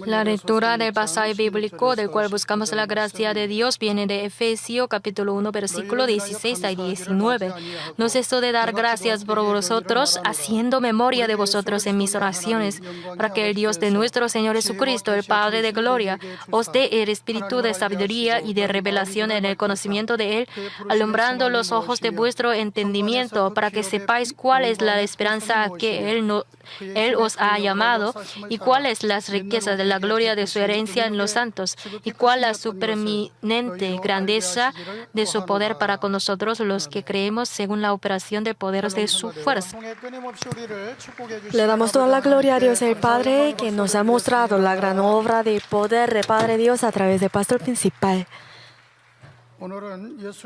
La lectura del pasaje bíblico del cual buscamos la gracia de Dios viene de Efesios capítulo 1, versículo 16 al 19. No ceso de dar gracias por vosotros, haciendo memoria de vosotros en mis oraciones, para que el Dios de nuestro Señor Jesucristo, el Padre de gloria, os dé el espíritu de sabiduría y de revelación en el conocimiento de Él, alumbrando los ojos de vuestro entendimiento, para que sepáis cuál es la esperanza a que Él os ha llamado, y cuál es las riquezas de la gloria de su herencia en los santos, y cuál la supereminente grandeza de su poder para con nosotros los que creemos según la operación de poderes de su fuerza. Le damos toda la gloria a Dios el Padre, que nos ha mostrado la gran obra de poder de Padre Dios a través del pastor principal.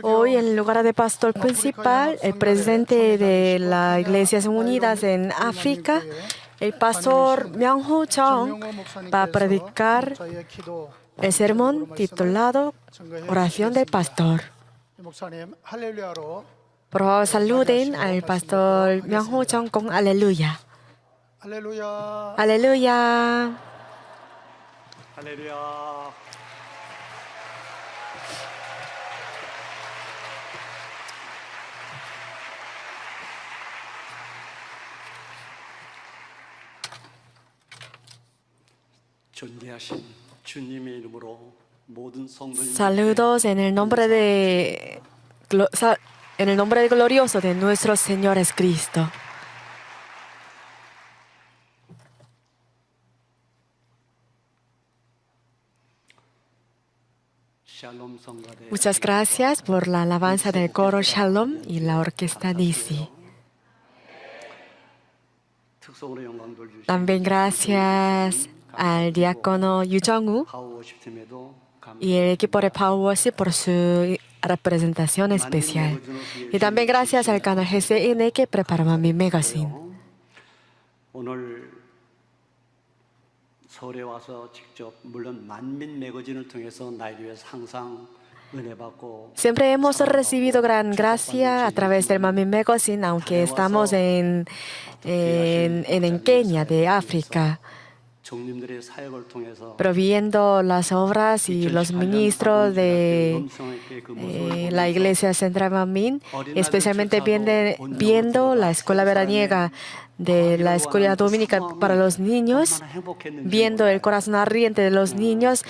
Hoy, en lugar de pastor principal, el presidente de las Iglesias Unidas en África, el pastor Myung-ho Chung, va a predicar el sermón titulado Oración del Pastor. Por favor, saluden al pastor Myung-ho Chung con aleluya. 할렐루야. Aleluya. 할렐루야. 존귀하신 주님의 이름으로 모든 성도님 Saludos en el nombre glorioso de nuestro Señor Jesucristo. 샬롬 성가대 Muchas gracias por la alabanza del coro Shalom y la orquesta Nisi. 특성으로 영광 돌주신 También gracias al diácono Yu Jong-woo 파워십 팀에도 y el equipo de Power Worship por su representación especial. Y también gracias al canal GCN que preparó mi magazine. 오늘 서울에 와서 직접 물론 만민 매거진을 통해서 나를 위해서 항상 은혜 받고 Siempre hemos recibido gran gracia a través del Mami Magazine, aunque estamos en Kenia, de África. 종님들의 사역을 통해서 Pero viendo las obras y los ministros de la Iglesia Central Manmin, especialmente viendo la escuela veraniega de la escuela dominica para los niños, viendo el corazón ardiente de los niños,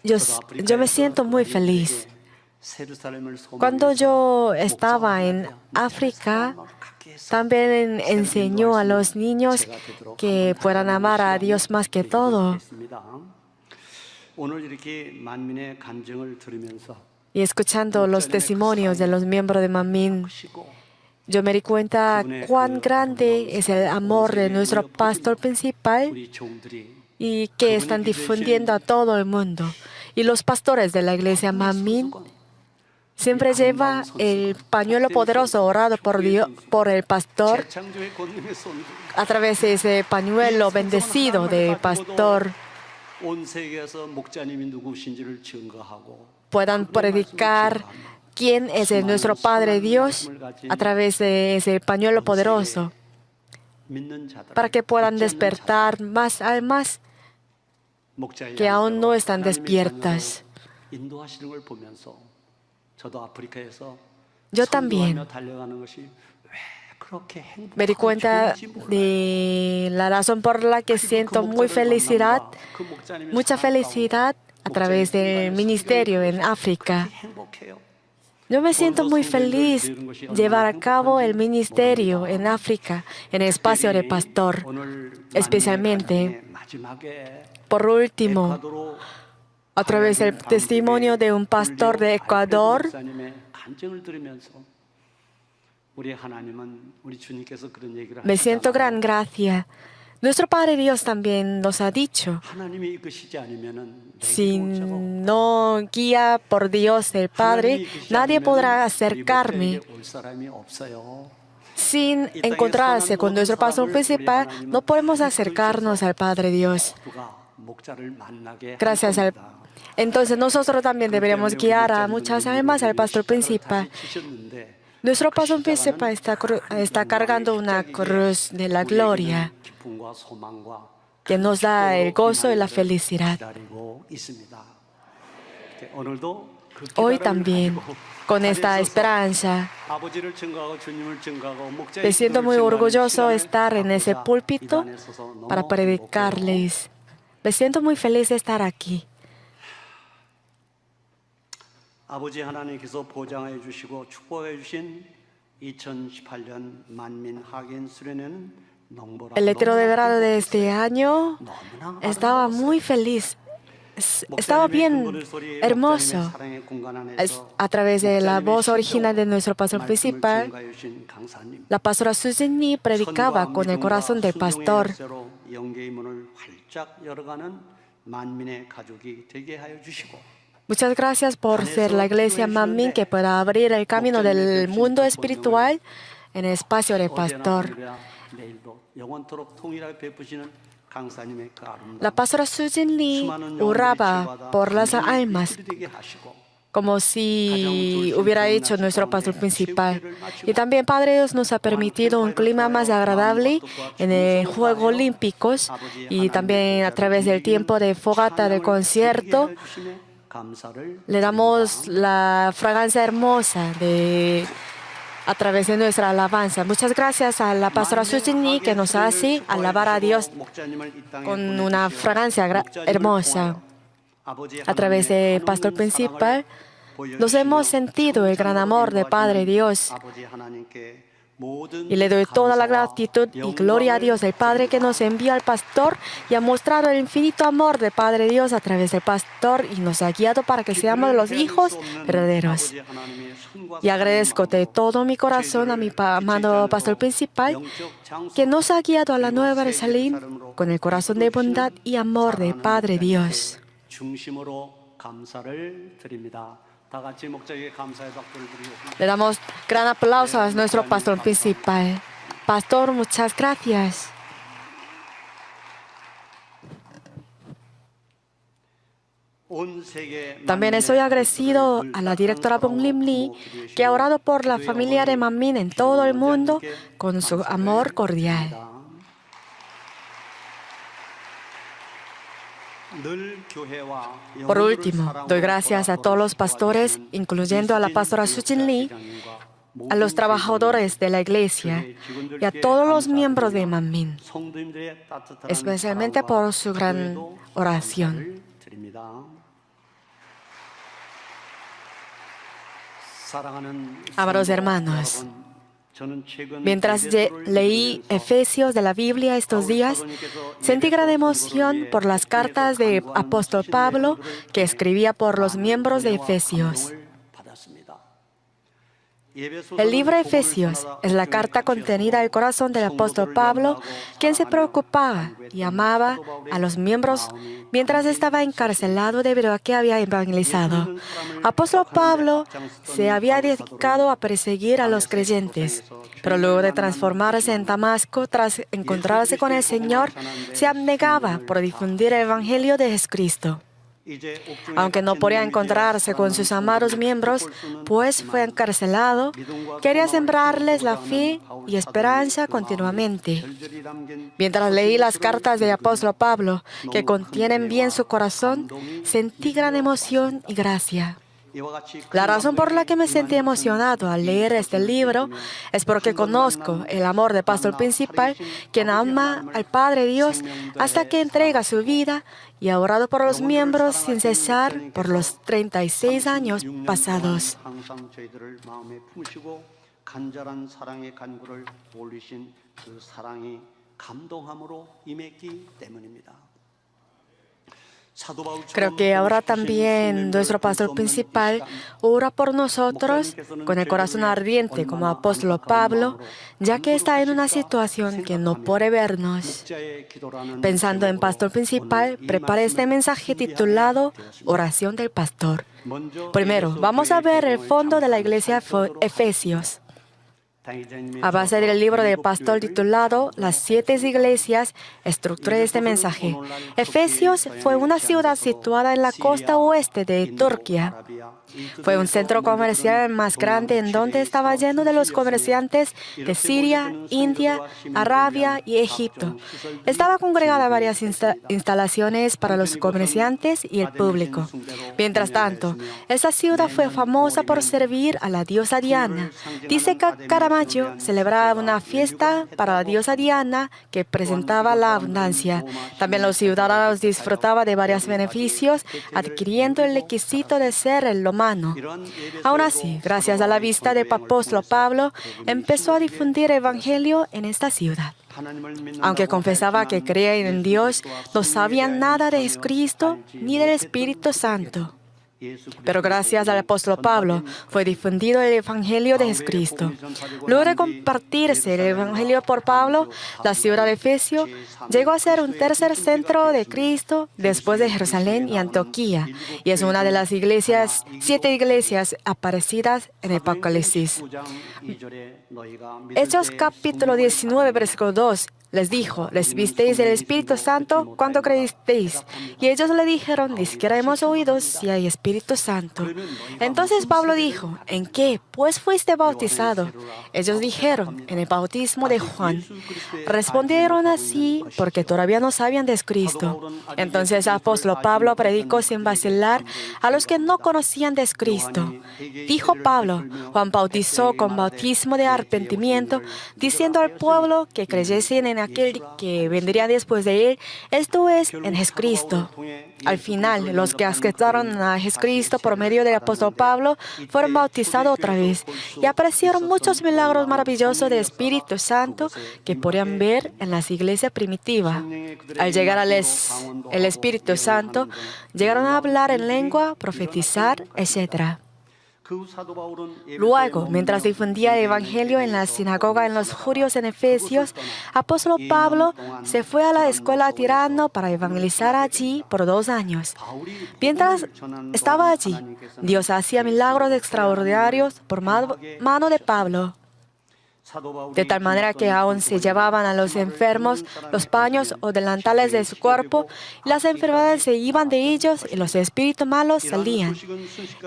yo me siento muy feliz. Cuando yo estaba en África, también enseñó a los niños que puedan amar a Dios más que todo. 오늘 이렇게 만민의 간증을 들으면서 Y escuchando los testimonios de los miembros de Manmin, yo me di cuenta cuán grande es el amor de nuestro pastor principal 우리 종들이 y que están difundiendo a todo el mundo. Y los pastores de la iglesia Manmin siempre llevan el pañuelo poderoso orado por el pastor. 창조의 권능의 손 A través de ese pañuelo bendecido del pastor, 온 세계에서 목자님이 누구신지를 증거하고 puedan predicar quién es nuestro Padre Dios a través de ese pañuelo poderoso, 믿는 자들 para que puedan despertar más almas 목자의 que aún no están 하나님의 despiertas. 자녀로 인도하시는 걸 보면서 저도 아프리카에서 Yo también 선교하며 달려가는 것이 왜 그렇게 me di 행복하고 cuenta 좋은지 몰라요. de la razón por la que siento mucha felicidad a través del ministerio en África. 행복해요. Yo me siento muy feliz llevar a cabo el ministerio en África, en el espacio de pastor. 오늘 Especialmente, 마지막에 por último, 에콰도르 a través del testimonio de un pastor de Ecuador, 목사님의 간증을 들으면서 우리 하나님은 우리 주님께서 그런 얘기를 me siento 하시잖아요. gran gracia. Nuestro Padre Dios también nos ha dicho, 하나님이 이끄시지 않으면은 si no guía por Dios el Padre, nadie podrá acercarme. 올 사람이 없어요. Sin encontrarse con nuestro pastor principal, no podemos acercarnos al Padre Dios. 누가 목자를 만나게 Gracias al Entonces nosotros también deberíamos guiar a muchas almas al pastor principal. Nuestro pastor principal está cargando una cruz de la gloria. 기쁨과 소망과 que nos da el gozo y la felicidad. 기다리고 있습니다. 오늘도 그 Hoy 기다림을 también, 가지고 con esta 자리에 서서 esperanza, 아버지를 증거하고 주님을 증거하고 목자의 me siento 기도를 muy 증거하는 orgulloso de 시간을 estar en ese 갖고자 이 púlpito 단에 서서 너무 para 행복해요. predicarles. Me siento muy feliz de estar aquí. 아버지 하나님께서 보장해 주시고 축복해 주신 2018년 만민 학인 수련회는 농보라 El retiro de verano de este año 너무나 estaba muy feliz. Estaba bien hermoso. A través de la voz original de nuestro pastor principal, la pastora Susan Lee predicaba con el corazón del pastor. Muchas gracias por ser la iglesia Manmin que pueda abrir el camino del mundo espiritual en el espacio del pastor. La pastora Susan Lee oraba por las almas, como si hubiera hecho nuestro pastor principal. Y también, Padre Dios, nos ha permitido un clima más agradable en el Juegos Olímpicos y también a través del tiempo de fogata de concierto. Le damos la fragancia hermosa a través de nuestra alabanza. Muchas gracias a la pastora Susan Lee que nos hace alabar a Dios con una fragancia hermosa. A través del pastor principal nos hemos sentido el gran amor de Padre Dios. Y le doy toda la gratitud y gloria a Dios, el Padre que nos envió al pastor y ha mostrado el infinito amor de Padre Dios a través del pastor y nos ha guiado para que seamos los hijos verdaderos. Y agradezco de todo mi corazón a mi amado pastor principal que nos ha guiado a la Nueva Jerusalén con el corazón de bondad y amor de Padre Dios. Le damos gran aplauso a nuestro pastor principal. Pastor, muchas gracias. También estoy agradecido a la directora Bong Lim Lee, que ha orado por la familia de Manmin en todo el mundo con su amor cordial. Por último, doy gracias a todos los pastores, incluyendo a la pastora Susan Lee, a los trabajadores de la iglesia y a todos los miembros de Manmin, especialmente por su gran oración. Amados hermanos, mientras leí Efesios de la Biblia estos días, sentí gran emoción por las cartas del apóstol Pablo que escribía por los miembros de Efesios. El libro de Efesios es la carta contenida del corazón del apóstol Pablo, quien se preocupaba y amaba a los miembros mientras estaba encarcelado debido a que había evangelizado. Apóstol Pablo se había dedicado a perseguir a los creyentes, pero luego de transformarse en Damasco tras encontrarse con el Señor, se abnegaba por difundir el Evangelio de Jesucristo. Aunque no podía encontrarse con sus amados miembros, pues fue encarcelado, quería sembrarles la fe y esperanza continuamente. Mientras leí las cartas del apóstol Pablo, que contienen bien su corazón, sentí gran emoción y gracia. La razón por la que me sentí emocionado al leer este libro es porque conozco el amor del pastor principal, quien ama al Padre Dios hasta que entrega su vida y ha orado por los miembros sin cesar por los 36 años pasados. Creo que ahora también nuestro pastor principal ora por nosotros con el corazón ardiente como apóstol Pablo, ya que está en una situación que no puede vernos. Pensando en pastor principal, preparé este mensaje titulado Oración del Pastor. Primero, vamos a ver el fondo de la iglesia Efesios. A base del libro del pastor titulado Las 7 iglesias, estructuré este mensaje. Efesios fue una ciudad situada en la costa oeste de Turquía. Fue un centro comercial más grande en donde estaba lleno de los comerciantes de Siria, India, Arabia y Egipto. Estaba congregada varias instalaciones para los comerciantes y el público. Mientras tanto, esta ciudad fue famosa por servir a la diosa Diana. Dice que Caravaggio celebraba una fiesta para la diosa Diana que presentaba la abundancia. También los ciudadanos disfrutaban de varios beneficios, adquiriendo el requisito de ser el humano. Aún así, gracias a la visita del apóstol Pablo, empezó a difundir el Evangelio en esta ciudad. Aunque confesaba que creían en Dios, no sabían nada de Jesucristo ni del Espíritu Santo. Pero gracias al apóstol Pablo fue difundido el Evangelio de Jesucristo. Luego de compartirse el Evangelio por Pablo, la ciudad de Efesio llegó a ser un tercer centro de Cristo después de Jerusalén y Antioquía, y es una de las 7 iglesias aparecidas en el Apocalipsis. Hechos capítulo 19, versículo 2. Les dijo, recibisteis el Espíritu Santo cuando creísteis. Y ellos le dijeron, ni siquiera hemos oído si hay Espíritu Santo. Entonces Pablo dijo, ¿en qué? Pues fuiste bautizado. Ellos dijeron, en el bautismo de Juan. Respondieron así porque todavía no sabían de Cristo. Entonces el apóstol Pablo predicó sin vacilar a los que no conocían de Cristo. Dijo Pablo, Juan bautizó con bautismo de arrepentimiento, diciendo al pueblo que creyesen en aquel que vendría después de él, esto es, en Jesucristo. Al final, los que aceptaron a Jesucristo por medio del apóstol Pablo fueron bautizados otra vez y aparecieron muchos milagros maravillosos del Espíritu Santo que podían ver en las iglesias primitivas. Al llegar el Espíritu Santo, llegaron a hablar en lengua, profetizar, etc. Luego, mientras difundía el Evangelio en la sinagoga en los judíos en Efesios, apóstol Pablo se fue a la escuela Tirano para evangelizar allí por 2 años. Mientras estaba allí, Dios hacía milagros extraordinarios por mano de Pablo. De tal manera que aún se llevaban a los enfermos los paños o delantales de su cuerpo, y las enfermedades se iban de ellos y los espíritus malos salían.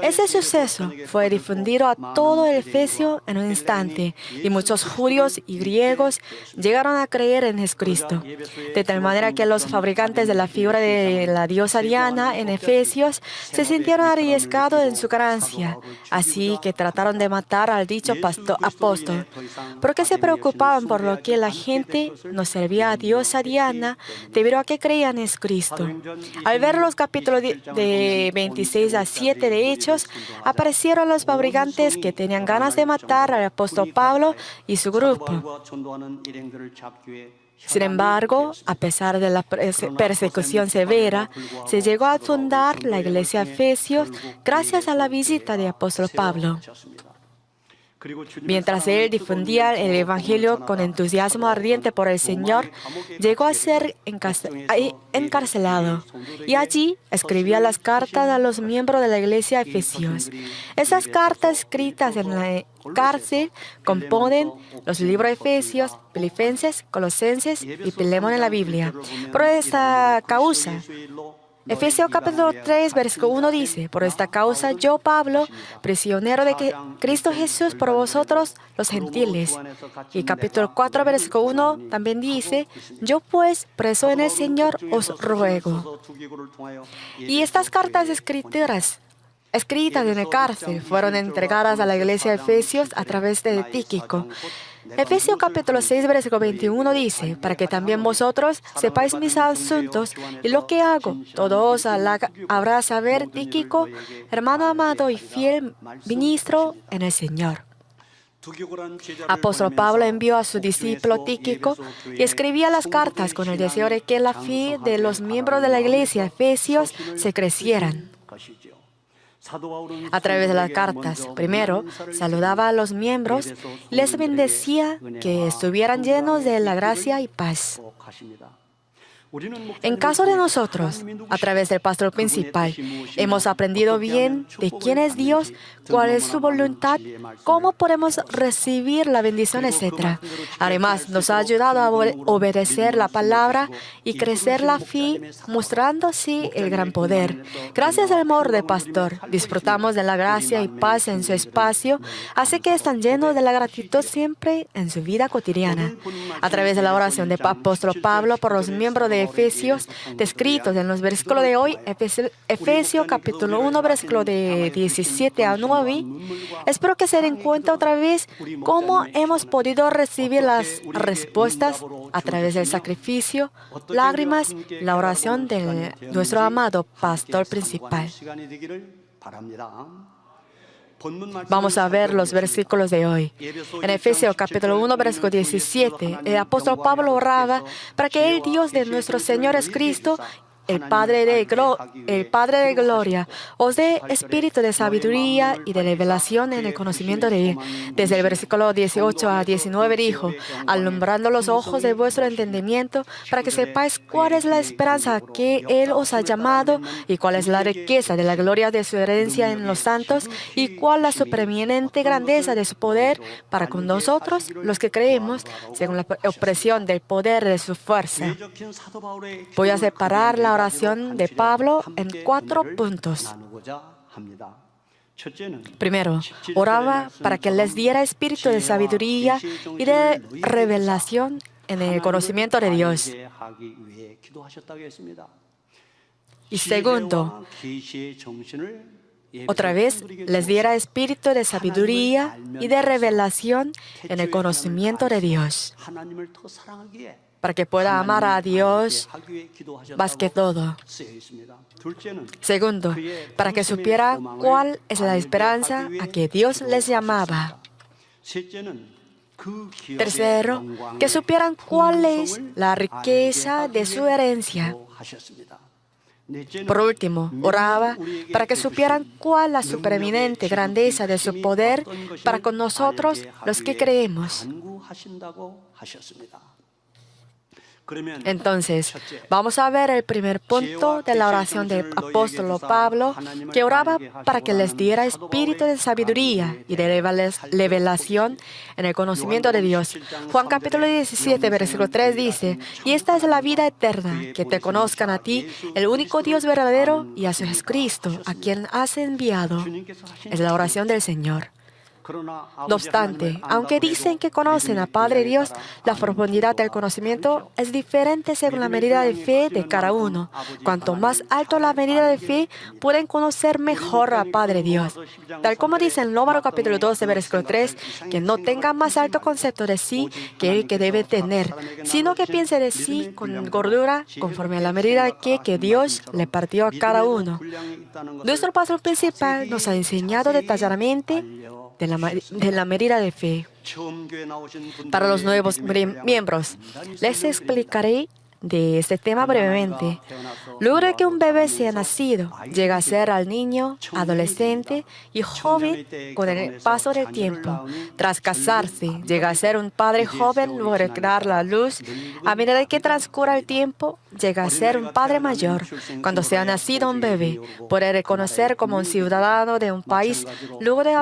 Ese suceso fue difundido a todo el Efesio en un instante, y muchos judíos y griegos llegaron a creer en Jesucristo. De tal manera que los fabricantes de la figura de la diosa Diana en Efesios se sintieron arriesgados en su ganancia, así que trataron de matar al dicho apóstol. Porque se preocupaban por lo que la gente no servía a diosa Diana debido a que creían en Cristo. Al ver los capítulos de 26 a 7 de Hechos, aparecieron los fabricantes que tenían ganas de matar al apóstol Pablo y su grupo. Sin embargo, a pesar de la persecución severa, se llegó a fundar la iglesia de Efesios gracias a la visita del apóstol Pablo. Mientras él difundía el Evangelio con entusiasmo ardiente por el Señor, llegó a ser encarcelado y allí escribía las cartas a los miembros de la iglesia de Efesios. Esas cartas escritas en la cárcel componen los libros de Efesios, Filipenses, Colosenses y Filemón en la Biblia. Por esta causa, Efesios capítulo 3, versículo 1 dice, por esta causa yo, Pablo, prisionero de Cristo Jesús por vosotros, los gentiles. Y capítulo 4, versículo 1 también dice, yo pues, preso en el Señor, os ruego. Y estas cartas escritas en el cárcel fueron entregadas a la iglesia de Efesios a través de Tíquico. Efesios capítulo 6, versículo 21 dice, para que también vosotros sepáis mis asuntos y lo que hago. Todo os habrá saber Tíquico, hermano amado y fiel ministro en el Señor. Apóstol Pablo envió a su discípulo Tíquico y escribía las cartas con el deseo de que la fe de los miembros de la iglesia de Efesios se crecieran. A través de las cartas, primero, saludaba a los miembros y les bendecía que estuvieran llenos de la gracia y paz. En caso de nosotros, a través del pastor principal, hemos aprendido bien de quién es Dios, cuál es su voluntad, cómo podemos recibir la bendición, etc. Además, nos ha ayudado a obedecer la palabra y crecer la fe, mostrando así el gran poder. Gracias al amor del pastor, disfrutamos de la gracia y paz en su espacio, así que están llenos de la gratitud siempre en su vida cotidiana. A través de la oración del apóstol Pablo por los miembros de Efesios, descritos en los versículos de hoy, Efesios capítulo 1, versículo de 17 a 9, espero que se den cuenta otra vez cómo hemos podido recibir las respuestas a través del sacrificio, lágrimas, la oración de nuestro amado pastor principal. Vamos a ver los versículos de hoy. En Efesios capítulo 1, versículo 17, el apóstol Pablo oraba para que el Dios de nuestro Señor Jesucristo, el Padre de gloria, os dé espíritu de sabiduría y de revelación en el conocimiento de Él. Desde el versículo 18 a 19 dijo, alumbrando los ojos de vuestro entendimiento, para que sepáis cuál es la esperanza que Él os ha llamado y cuál es la riqueza de la gloria de su herencia en los santos y cuál la supreeminente grandeza de su poder para con nosotros, los que creemos, según la opresión del poder de su fuerza. Voy a separar la oración de Pablo en 4 puntos. Primero, oraba para que les diera espíritu de sabiduría y de revelación en el conocimiento de Dios. Y segundo, otra vez, les diera espíritu de sabiduría y de revelación en el conocimiento de Dios, para que pueda amar a Dios más que todo. Segundo, para que supiera cuál es la esperanza a que Dios les llamaba. Tercero, que supieran cuál es la riqueza de su herencia. Por último, oraba para que supieran cuál la supreeminente grandeza de su poder para con nosotros los que creemos. Entonces, vamos a ver el primer punto de la oración del apóstol Pablo, que oraba para que les diera espíritu de sabiduría y de revelación en el conocimiento de Dios. Juan capítulo 17, versículo 3 dice, y esta es la vida eterna, que te conozcan a ti, el único Dios verdadero, y a Jesucristo, a quien has enviado. Es la oración del Señor. No obstante, aunque dicen que conocen a Padre Dios, la profundidad del conocimiento es diferente según la medida de fe de cada uno. Cuanto más alto la medida de fe, pueden conocer mejor a Padre Dios. Tal como dice en Número capítulo 12, versículo 3, que no tenga más alto concepto de sí que el que debe tener, sino que piense de sí con gordura, conforme a la medida que Dios le partió a cada uno. Nuestro pastor principal nos ha enseñado detalladamente de la medida de fe. Para los nuevos miembros, les explicaré de este tema brevemente. Luego de que un bebé sea nacido, llega a ser al niño, adolescente y joven con el paso del tiempo. Tras casarse, llega a ser un padre joven luego de dar la luz. A medida que transcurra el tiempo, llega a ser un padre mayor. Cuando sea nacido un bebé, puede reconocer como un ciudadano de un país luego de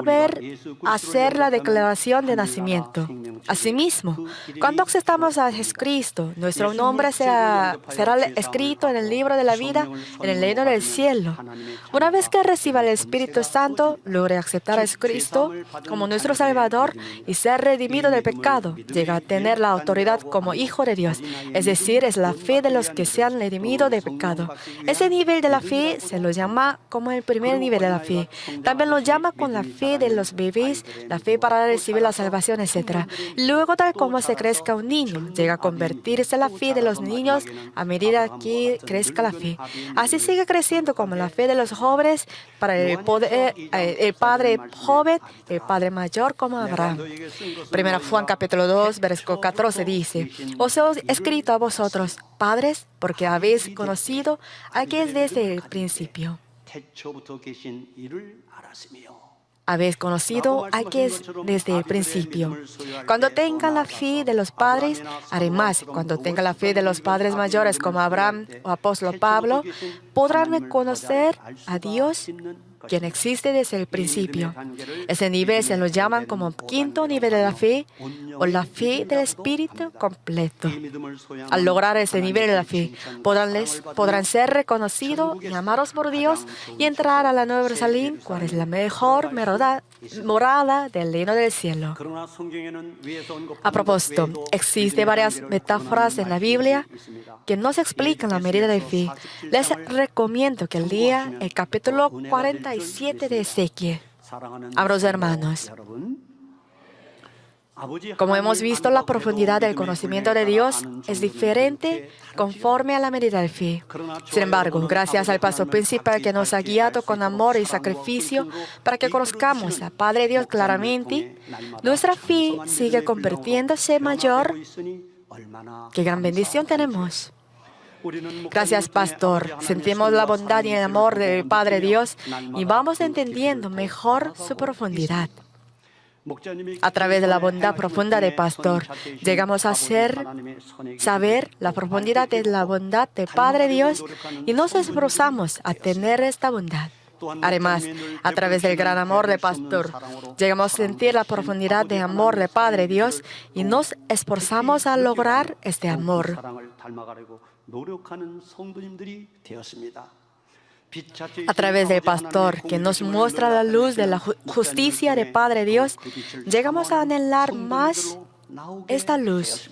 hacer la declaración de nacimiento. Asimismo, cuando aceptamos a Jesucristo, nuestro nombre será escrito en el libro de la vida en el reino del cielo. Una vez que reciba el Espíritu Santo, luego de aceptar a Jesucristo como nuestro Salvador y ser redimido del pecado, llega a tener la autoridad como hijo de Dios, es decir, es la fe de los que se han redimido del pecado. Ese nivel de la fe se lo llama como el primer nivel de la fe. También lo llama con la fe de los bebés, la fe para recibir la salvación, etc. Luego, tal como se crezca un niño, llega a convertirse la fe de los niños a medida que crezca la fe. Así sigue creciendo como la fe de los jóvenes para el padre joven, el padre mayor como Abraham. 1 Juan capítulo 2, versículo 14 dice, os he escrito a vosotros, padres, porque habéis conocido a que es desde el principio. habéis conocido a que es desde el principio. Cuando tengan la fe de los padres, haré más. Cuando tengan la fe de los padres mayores como Abraham o apóstol Pablo, podrán conocer a Dios, quien existe desde el principio. Ese nivel se lo llaman como quinto nivel de la fe o la fe del Espíritu completo. Al lograr ese nivel de la fe, podrán ser reconocidos y amados por Dios y entrar a la Nueva Jerusalén, cual es la mejor morada del reino del cielo. A propósito, existen varias metáforas en la Biblia que nos explican la medida de fe. Les recomiendo que lean el capítulo 47 de Ezequiel. Amados hermanos, como hemos visto, la profundidad del conocimiento de Dios es diferente conforme a la medida de fe. Sin embargo, gracias al pastor principal que nos ha guiado con amor y sacrificio para que conozcamos al Padre Dios claramente, nuestra fe sigue convirtiéndose mayor. ¡Qué gran bendición tenemos! Gracias, pastor. Sentimos la bondad y el amor del Padre Dios y vamos entendiendo mejor su profundidad. A través de la bondad profunda del pastor, llegamos a saber la profundidad de la bondad del Padre Dios y nos esforzamos a tener esta bondad. Además, a través del gran amor del pastor, llegamos a sentir la profundidad de amor del Padre Dios y nos esforzamos a lograr este amor. A través del pastor que nos muestra la luz de la justicia del Padre Dios, llegamos a anhelar más esta luz.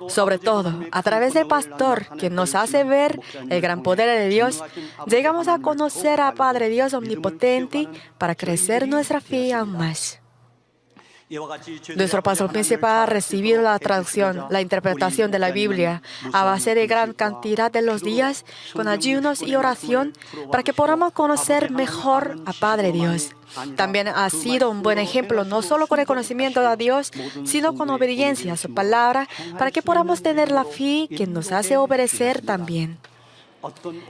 Sobre todo, a través del pastor que nos hace ver el gran poder de Dios, llegamos a conocer al Padre Dios omnipotente para crecer nuestra fe aún más. Nuestro pastor principal ha recibido la traducción, la interpretación de la Biblia a base de gran cantidad de los días con ayunos y oración para que podamos conocer mejor a Padre Dios. También ha sido un buen ejemplo, no solo con el conocimiento de Dios, sino con obediencia a su palabra, para que podamos tener la fe que nos hace obedecer también.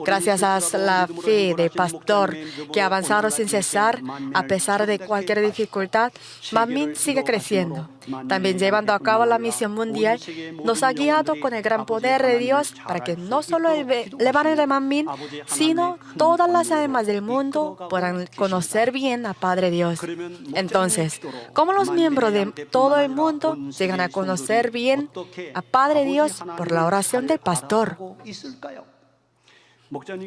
Gracias a la fe del pastor que ha avanzado sin cesar, a pesar de cualquier dificultad, Manmin sigue creciendo. También llevando a cabo la misión mundial, nos ha guiado con el gran poder de Dios para que no solo el barrio de Manmin, sino todas las almas del mundo puedan conocer bien a Padre Dios. Entonces, ¿cómo los miembros de todo el mundo llegan a conocer bien a Padre Dios por la oración del pastor?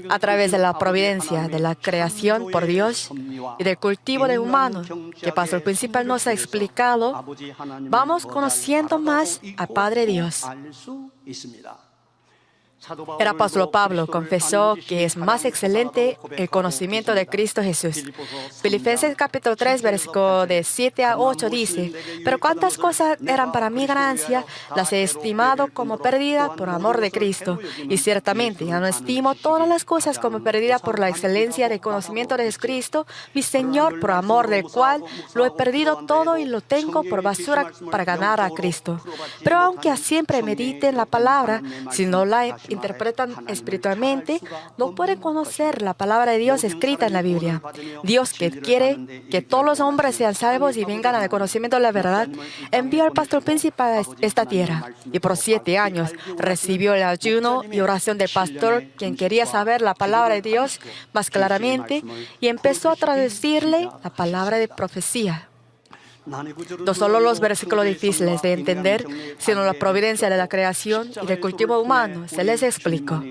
A través de la providencia de la creación por Dios y del cultivo de humanos que el pastor principal nos ha explicado, vamos conociendo más a Padre Dios. El apóstol Pablo confesó que es más excelente el conocimiento de Cristo Jesús. Filipenses capítulo 3, versículo de 7 a 8 dice: «Pero cuántas cosas eran para mi ganancia, las he estimado como pérdida por amor de Cristo. Y ciertamente ya no estimo todas las cosas como pérdida por la excelencia del conocimiento de Cristo, mi Señor, por amor del cual lo he perdido todo y lo tengo por basura para ganar a Cristo. Pero aunque siempre mediten la palabra, si no la interpretan espiritualmente, no pueden conocer la palabra de Dios escrita en la Biblia. Dios, que quiere que todos los hombres sean salvos y vengan al conocimiento de la verdad, envió al pastor principal a esta tierra. Y por 7 años recibió el ayuno y oración del pastor, quien quería saber la palabra de Dios más claramente, y empezó a traducirle la palabra de profecía. No solo los versículos difíciles de entender, sino la providencia de la creación y del cultivo humano se les explicó.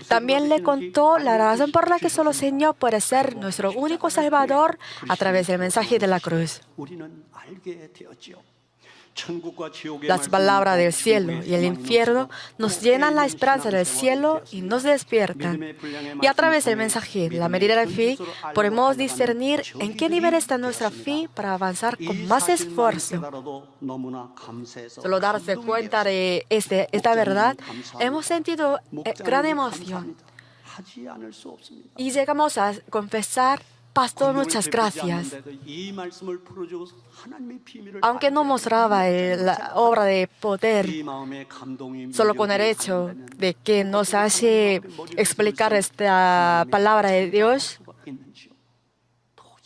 También le contó la razón por la que solo el Señor puede ser nuestro único Salvador a través del mensaje de la cruz. Las palabras del cielo y el infierno nos llenan la esperanza del cielo y nos despiertan. Y a través del mensaje, la medida de fe, podemos discernir en qué nivel está nuestra fe para avanzar con más esfuerzo. Solo darse cuenta de esta verdad, hemos sentido gran emoción. Y llegamos a confesar: Pastor, muchas gracias. Aunque no mostraba la obra de poder, solo con el hecho de que nos hace explicar esta palabra de Dios,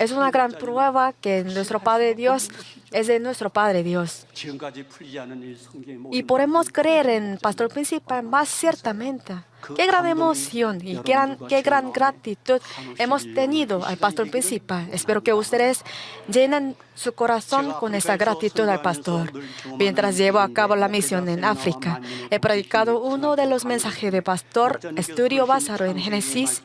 es una gran prueba que nuestro Padre Dios es de nuestro Padre Dios. 지금까지 풀리지 않은 이 성경의 Y 모든 podemos creer en Pastor Principal más ciertamente. Qué gran emoción y qué gran gratitud hemos tenido al Pastor Principal. Espero que ustedes llenen su corazón con esa gratitud al Pastor. Mientras llevo a cabo la misión en África, he predicado uno de los mensajes de Pastor, estudio basado en Génesis,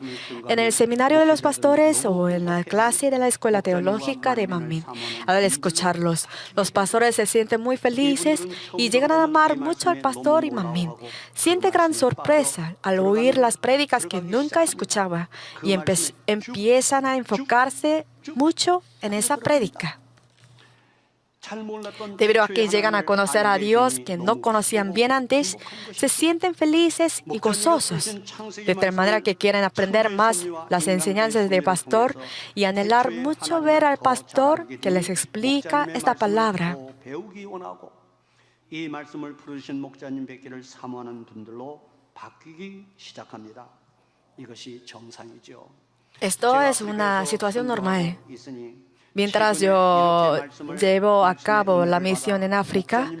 en el seminario de los pastores o en la clase de la escuela teológica de Manmin. Al escucharlos, los pastores se sienten muy felices y llegan a amar mucho al pastor y Manmin. Siente gran sorpresa al oír las prédicas que nunca escuchaba y empiezan a enfocarse mucho en esa prédica. Debido a que llegan a conocer a Dios que no conocían bien antes, se sienten felices y gozosos, de tal manera que quieren aprender más las enseñanzas del pastor y anhelar mucho ver al pastor que les explica esta palabra. 이 말씀을 풀으신 목자님 뵙기를 사모하는 분들로 바뀌기 시작합니다. 이것이 정상이죠. Esto es una situación normal. Mientras yo llevo a cabo la misión en África,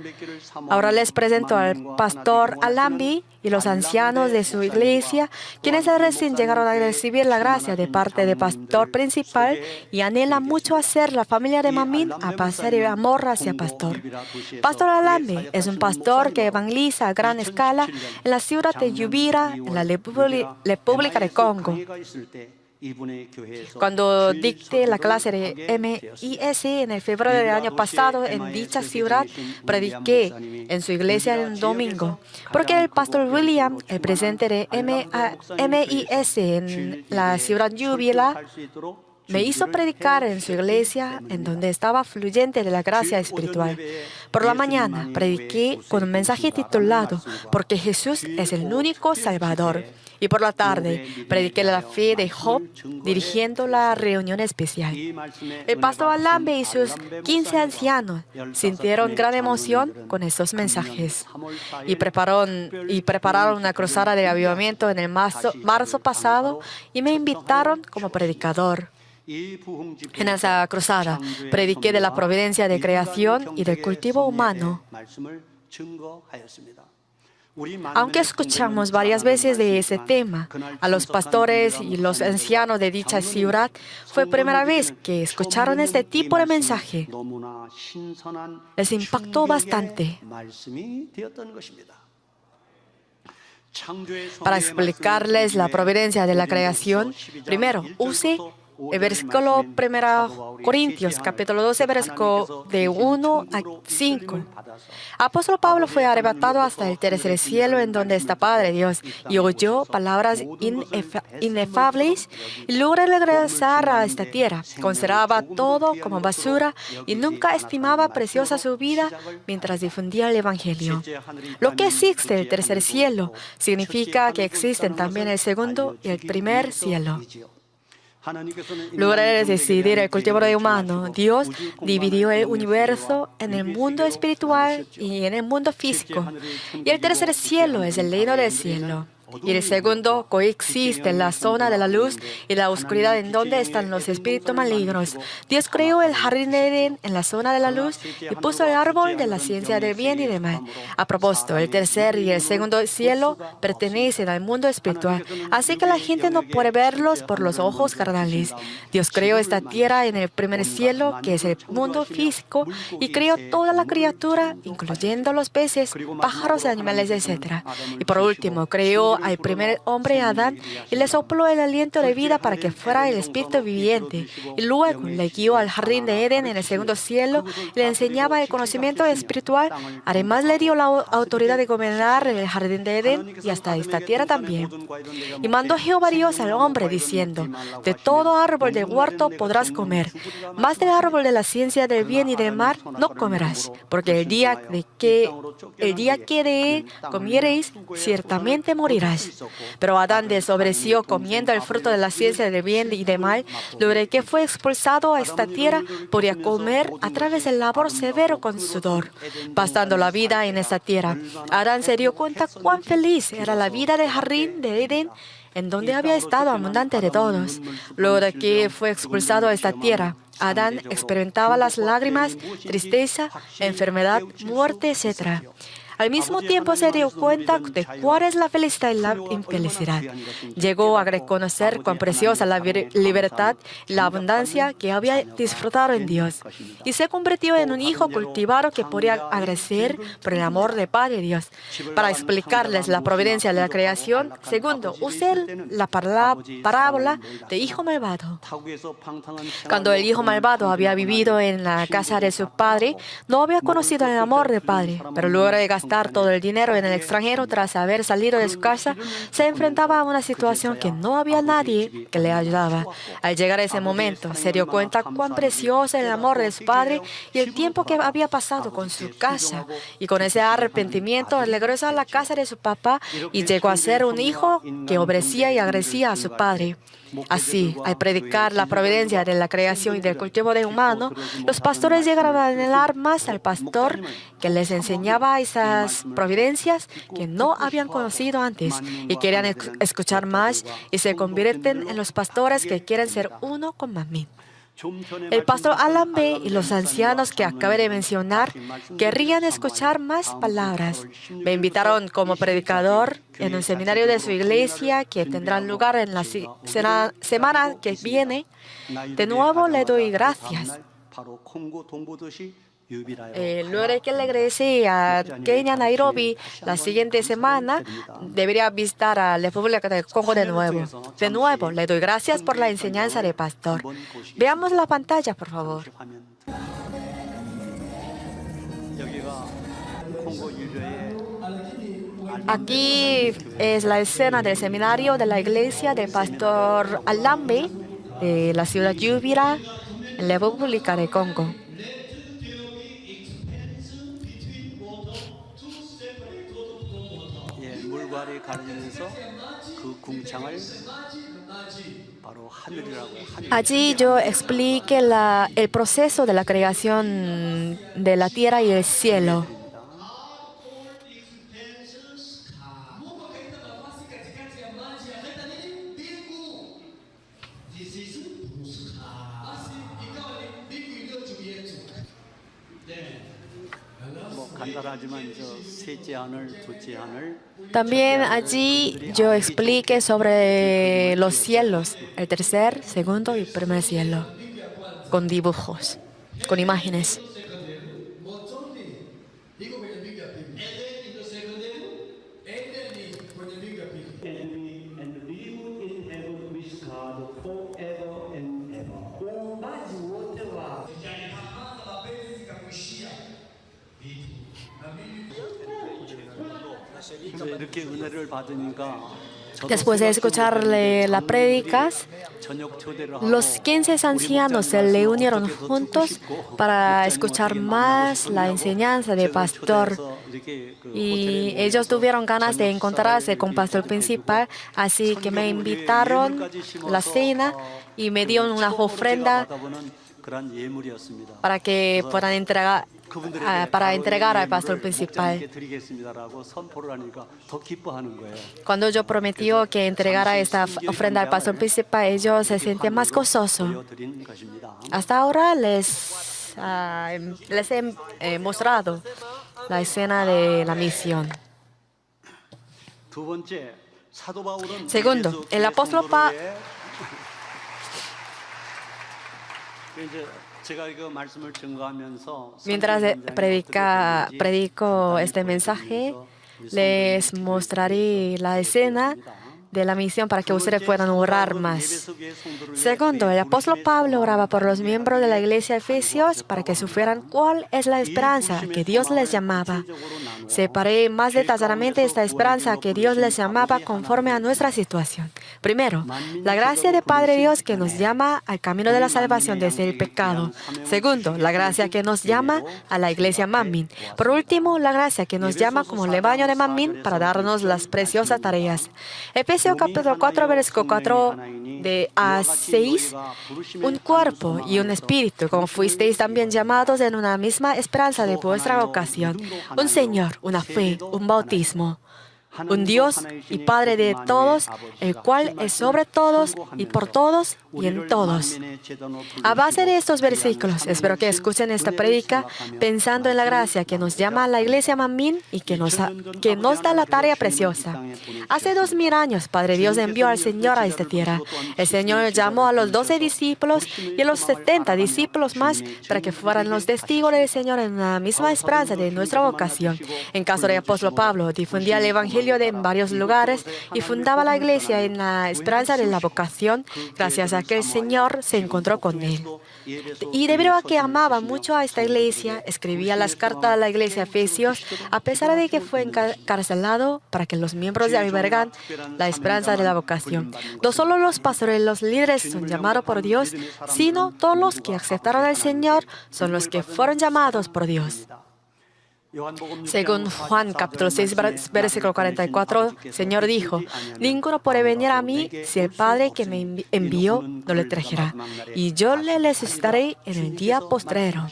ahora les presento al pastor Alambi y los ancianos de su iglesia, quienes recién llegaron a recibir la gracia de parte del pastor principal y anhelan mucho hacer la familia de Manmin a pasar el amor hacia pastor. Pastor Alambi es un pastor que evangeliza a gran escala en la ciudad de Yubira, en la República de Congo. Cuando dicté la clase de MIS en el febrero del año pasado en dicha ciudad, prediqué en su iglesia el domingo, porque el pastor William, el presidente de MIS en la ciudad Yubila, me hizo predicar en su iglesia, en donde estaba fluyente de la gracia espiritual. Por la mañana, prediqué con un mensaje titulado «Porque Jesús es el único Salvador». Y por la tarde, prediqué la fe de Job, dirigiendo la reunión especial. El pastor Alambe y sus 15 ancianos sintieron gran emoción con estos mensajes y prepararon una cruzada de avivamiento en el marzo pasado y me invitaron como predicador. En esa cruzada, prediqué de la providencia de creación y del cultivo humano. Aunque escuchamos varias veces de ese tema a los pastores y los ancianos de dicha ciudad, fue primera vez que escucharon este tipo de mensaje. Les impactó bastante. Para explicarles la providencia de la creación, primero use el versículo 1 Corintios, capítulo 12, versículo de 1 a 5. Apóstol Pablo fue arrebatado hasta el tercer cielo en donde está Padre Dios y oyó palabras inefables y logró regresar a esta tierra. Consideraba todo como basura y nunca estimaba preciosa su vida mientras difundía el Evangelio. Lo que existe el tercer cielo significa que existen también el segundo y el primer cielo. Luego de decidir el cultivo de humano, Dios dividió el universo en el mundo espiritual y en el mundo físico. Y el tercer cielo es el reino del cielo. Y el segundo coexiste en la zona de la luz y la oscuridad en donde están los espíritus malignos. Dios creó el jardín de Edén en la zona de la luz y puso el árbol de la ciencia del bien y del mal. A propósito, el tercer y el segundo cielo pertenecen al mundo espiritual, así que la gente no puede verlos por los ojos carnales. Dios creó esta tierra en el primer cielo, que es el mundo físico, y creó toda la criatura, incluyendo los peces, pájaros, animales, etc. Y por último, creó al primer hombre Adán y le sopló el aliento de vida para que fuera el espíritu viviente. Y luego le guió al jardín de Edén en el segundo cielo y le enseñaba el conocimiento espiritual. Además le dio la autoridad de gobernar en el jardín de Edén y hasta esta tierra también. Y mandó Jehová Dios al hombre diciendo: de todo árbol del huerto podrás comer, mas del árbol de la ciencia del bien y del mal no comerás, porque el día que de él comiereis, ciertamente morirás. tierras. Pero Adán desobedeció comiendo el fruto de la ciencia del bien y del mal, luego que fue expulsado a esta tierra, podía comer a través del labor severo con sudor, pasando la vida en esta tierra. Adán se dio cuenta cuán feliz era la vida del jardín de Edén, en donde había estado abundante de todos. Luego de que fue expulsado a esta tierra, Adán experimentaba las lágrimas, tristeza, enfermedad, muerte, etc. Al mismo tiempo se dio cuenta de cuál es la felicidad y la infelicidad. Llegó a reconocer cuán preciosa la libertad y la abundancia que había disfrutado en Dios. Y se convirtió en un hijo cultivado que podía agradecer por el amor de Padre Dios. Para explicarles la providencia de la creación, segundo, usé la parábola de hijo malvado. Cuando el hijo malvado había vivido en la casa de su padre, no había conocido el amor del padre, pero luego de gastar todo el dinero en el extranjero tras haber salido de su casa, se enfrentaba a una situación que no había nadie que le ayudaba. Al llegar a ese momento, se dio cuenta cuán precioso era el amor de su padre y el tiempo que había pasado con su casa. Y con ese arrepentimiento, regresó a la casa de su papá y llegó a ser un hijo que obedecía y agradecía a su padre. Así, al predicar la providencia de la creación y del cultivo de humano, los pastores llegaron a anhelar más al pastor que les enseñaba esas providencias que no habían conocido antes y querían escuchar más y se convierten en los pastores que quieren ser uno con Manmin. El pastor Alan B. y los ancianos que acabé de mencionar querrían escuchar más palabras. Me invitaron como predicador en un seminario de su iglesia que tendrá lugar en la semana que viene. De nuevo le doy gracias. Luego de que regrese a Kenia, Nairobi, la siguiente semana, debería visitar a la República del Congo de nuevo. De nuevo, le doy gracias por la enseñanza del pastor. Veamos la pantalla, por favor. Aquí es la escena del seminario de la iglesia del pastor Alambe de la ciudad de Uvira, en la República del Congo. Allí yo expliqué el proceso de la creación de la tierra y el cielo. También allí yo expliqué sobre los cielos, el tercer, segundo y primer cielo, con dibujos, con imágenes. Después de escucharle las prédicas, los 15 ancianos se le unieron juntos para escuchar más la enseñanza del pastor. Y ellos tuvieron ganas de encontrarse con el pastor principal, así que me invitaron a la cena y me dieron una ofrenda para que puedan entregar al pastor principal. Cuando yo prometí que entregara esta ofrenda al pastor principal, ellos se sienten más gozosos. Hasta ahora les he mostrado la escena de la misión. Segundo, el apóstol Pablo. Mientras predico este mensaje, les mostraré la escena de la misión para que ustedes puedan orar más. Segundo, el apóstol Pablo oraba por los miembros de la iglesia de Efesios para que supieran cuál es la esperanza que Dios les llamaba. Separé más detalladamente esta esperanza que Dios les llamaba conforme a nuestra situación. Primero, la gracia de Padre Dios que nos llama al camino de la salvación desde el pecado. Segundo, la gracia que nos llama a la iglesia Manmin. Por último, la gracia que nos llama como rebaño de Manmin para darnos las preciosas tareas. Efesios capítulo 4, versículo 4 a 6. Un cuerpo y un espíritu, como fuisteis también llamados en una misma esperanza de vuestra vocación. Un Señor, una fe, un bautismo. Un Dios y Padre de todos, el cual es sobre todos y por todos y en todos. A base de estos versículos, espero que escuchen esta prédica pensando en la gracia que nos llama a la iglesia Manmin y que nos da la tarea preciosa. Hace 2000 años, Padre Dios envió al Señor a esta tierra. El Señor llamó a los 12 discípulos y a los 70 discípulos más para que fueran los testigos del Señor en la misma esperanza de nuestra vocación. En caso del apóstol Pablo, difundía el Evangelio en varios lugares y fundaba la iglesia en la esperanza de la vocación, gracias a que el Señor se encontró con él. Y debido a que amaba mucho a esta iglesia, escribía las cartas a la iglesia de Efesios, a pesar de que fue encarcelado para que los miembros albergan la esperanza de la vocación. No solo los pastores y los líderes son llamados por Dios, sino todos los que aceptaron al Señor son los que fueron llamados por Dios. Según Juan capítulo 6, versículo 44, el Señor dijo: ninguno puede venir a mí si el Padre que me envió no le trajera, y yo le resucitaré en el día postrero.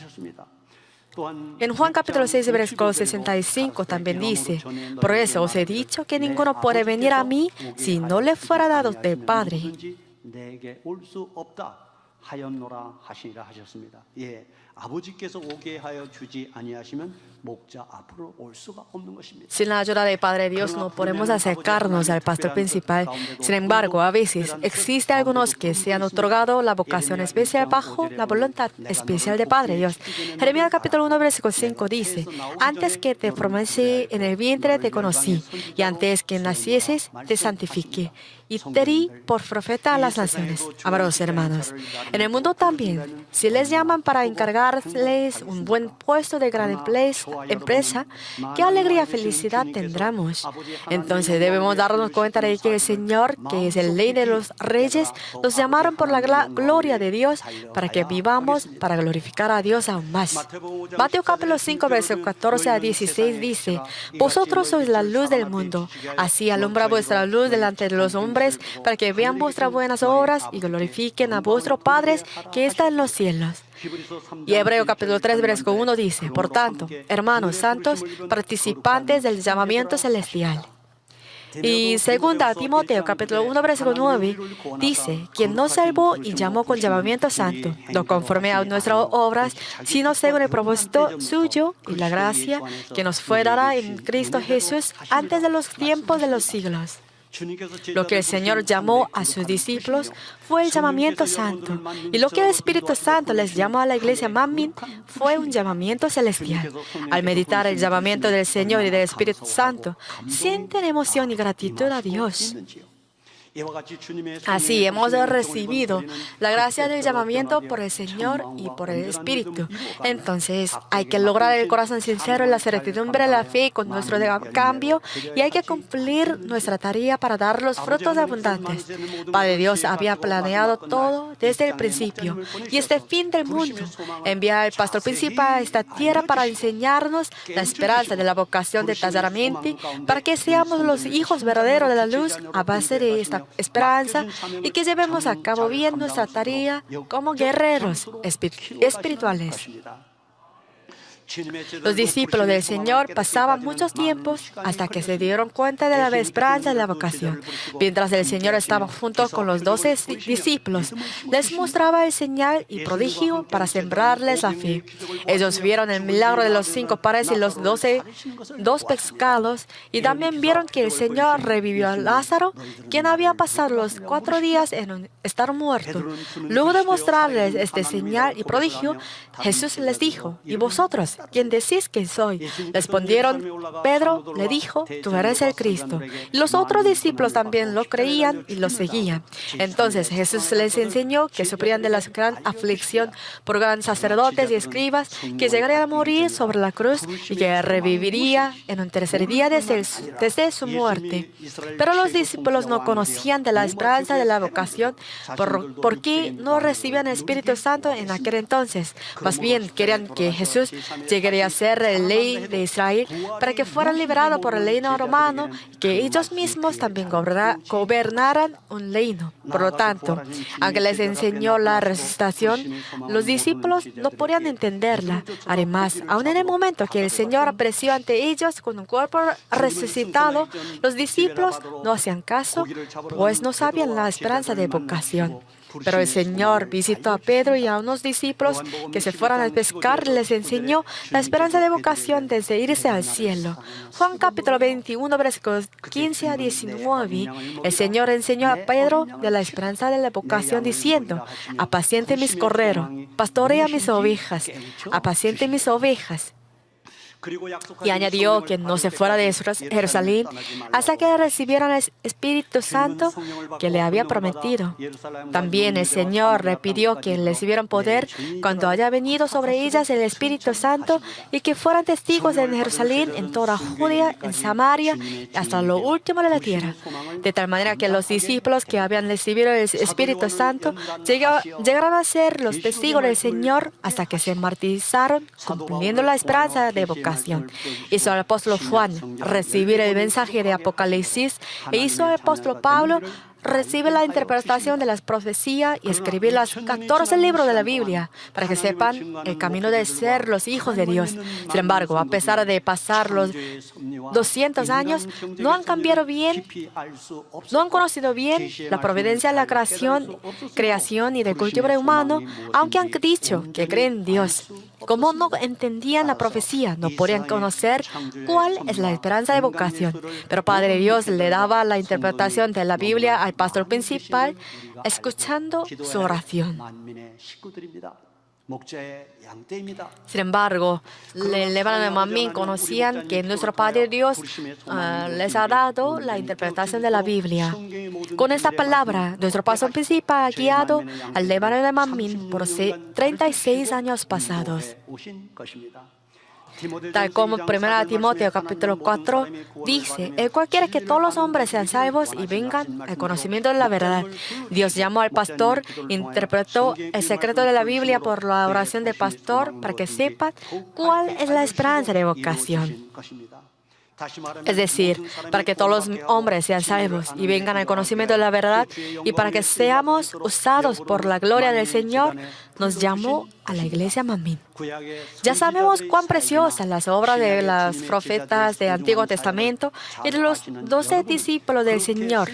En Juan capítulo 6, versículo 65 también dice: por eso os he dicho que ninguno puede venir a mí si no le fuera dado del Padre. Sin la ayuda del Padre Dios no podemos acercarnos al pastor principal. Sin embargo, a veces existe algunos que se han otorgado la vocación especial bajo la voluntad especial del Padre Dios. Jeremías capítulo 1, versículo 5 dice: antes que te formase en el vientre te conocí, y antes que nacieses te santifiqué, y te di por profeta a las naciones. Amados hermanos, en el mundo también, si les llaman para encargarles un buen puesto de gran empresa, ¿qué alegría y felicidad tendremos? Entonces debemos darnos cuenta de que el Señor, que es el Rey de los Reyes, nos llamaron por la gloria de Dios para que vivamos para glorificar a Dios aún más. Mateo capítulo 5, versículo 14 a 16 dice: vosotros sois la luz del mundo, así alumbra vuestra luz delante de los hombres, para que vean vuestras buenas obras y glorifiquen a vuestro Padre que está en los cielos. Y Hebreo capítulo 3, versículo 1 dice: por tanto, hermanos santos, participantes del llamamiento celestial. Y segunda Timoteo capítulo 1, versículo 9 dice: quien nos salvó y llamó con llamamiento santo, no conforme a nuestras obras, sino según el propósito suyo y la gracia que nos fue dada en Cristo Jesús antes de los tiempos de los siglos. Lo que el Señor llamó a sus discípulos fue el llamamiento santo, y lo que el Espíritu Santo les llamó a la iglesia Manmin fue un llamamiento celestial. Al meditar el llamamiento del Señor y del Espíritu Santo, sienten emoción y gratitud a Dios. Así hemos recibido la gracia del llamamiento por el Señor y por el Espíritu. Entonces hay que lograr el corazón sincero y la certidumbre de la fe con nuestro cambio, y hay que cumplir nuestra tarea para dar los frutos abundantes. Padre Dios había planeado todo desde el principio, y este fin del mundo envía al pastor principal a esta tierra para enseñarnos la esperanza de la vocación detalladamente, para que seamos los hijos verdaderos de la luz a base de esta esperanza, y que llevemos a cabo bien nuestra tarea como guerreros espirituales. Los discípulos del Señor pasaban muchos tiempos hasta que se dieron cuenta de la esperanza de la vocación. Mientras el Señor estaba junto con los 12 discípulos, les mostraba el señal y prodigio para sembrarles la fe. Ellos vieron el milagro de los 5 panes y los 2 pescados, y también vieron que el Señor revivió a Lázaro, quien había pasado los 4 días en estar muerto. Luego de mostrarles este señal y prodigio, Jesús les dijo: ¿y vosotros ¿quién decís que soy? Respondieron, Pedro le dijo, tú eres el Cristo. Y los otros discípulos también lo creían y lo seguían. Entonces Jesús les enseñó que sufrían de la gran aflicción por gran sacerdotes y escribas, que llegaría a morir sobre la cruz y que reviviría en un tercer día desde su muerte. Pero los discípulos no conocían de la esperanza de la vocación, porque no recibían el Espíritu Santo en aquel entonces. Más bien querían que Jesús llegaría a ser el rey de Israel para que fueran liberados por el reino romano y que ellos mismos también gobernaran un reino. Por lo tanto, aunque les enseñó la resucitación, los discípulos no podían entenderla. Además, aun en el momento que el Señor apareció ante ellos con un cuerpo resucitado, los discípulos no hacían caso, pues no sabían la esperanza de vocación. Pero el Señor visitó a Pedro y a unos discípulos que se fueron a pescar y les enseñó la esperanza de vocación desde irse al cielo. Juan capítulo 21, versículos 15 a 19. El Señor enseñó a Pedro de la esperanza de la vocación diciendo, apaciente mis corderos, pastorea mis ovejas, apaciente mis ovejas. Y añadió que no se fuera de Jerusalén hasta que recibieran el Espíritu Santo que le había prometido. También el Señor le pidió que recibieran poder cuando haya venido sobre ellas el Espíritu Santo y que fueran testigos en Jerusalén, en toda Judea, en Samaria, hasta lo último de la tierra. De tal manera que los discípulos que habían recibido el Espíritu Santo llegaron a ser los testigos del Señor hasta que se martirizaron, cumpliendo la esperanza de vocación. Hizo al apóstol Juan recibir el mensaje de Apocalipsis e hizo al apóstol Pablo recibir la interpretación de las profecías y escribir los 14 libros de la Biblia para que sepan el camino de ser los hijos de Dios. Sin embargo, a pesar de pasar los 200 años, no han cambiado bien, no han conocido bien la providencia de la creación y del cultivo humano, aunque han dicho que creen en Dios. Como no entendían la profecía, no podían conocer cuál es la esperanza de vocación. Pero Padre Dios le daba la interpretación de la Biblia al pastor principal, escuchando su oración. Sin embargo, el Lebanon de Mamín conocían que nuestro Padre Dios les ha dado la interpretación de la Biblia. Con esta palabra, nuestro pastor principal ha guiado al Lebanon de Mamín por 36 años pasados. Tal como 1 Timoteo capítulo 4 dice, el cual quiere que todos los hombres sean salvos y vengan al conocimiento de la verdad. Dios llamó al pastor, interpretó el secreto de la Biblia por la oración del pastor para que sepan cuál es la esperanza de vocación. Es decir, para que todos los hombres sean salvos y vengan al conocimiento de la verdad y para que seamos usados por la gloria del Señor, nos llamó a la iglesia Mamín. Ya sabemos cuán preciosas las obras de los profetas del Antiguo Testamento y de los 12 discípulos del Señor,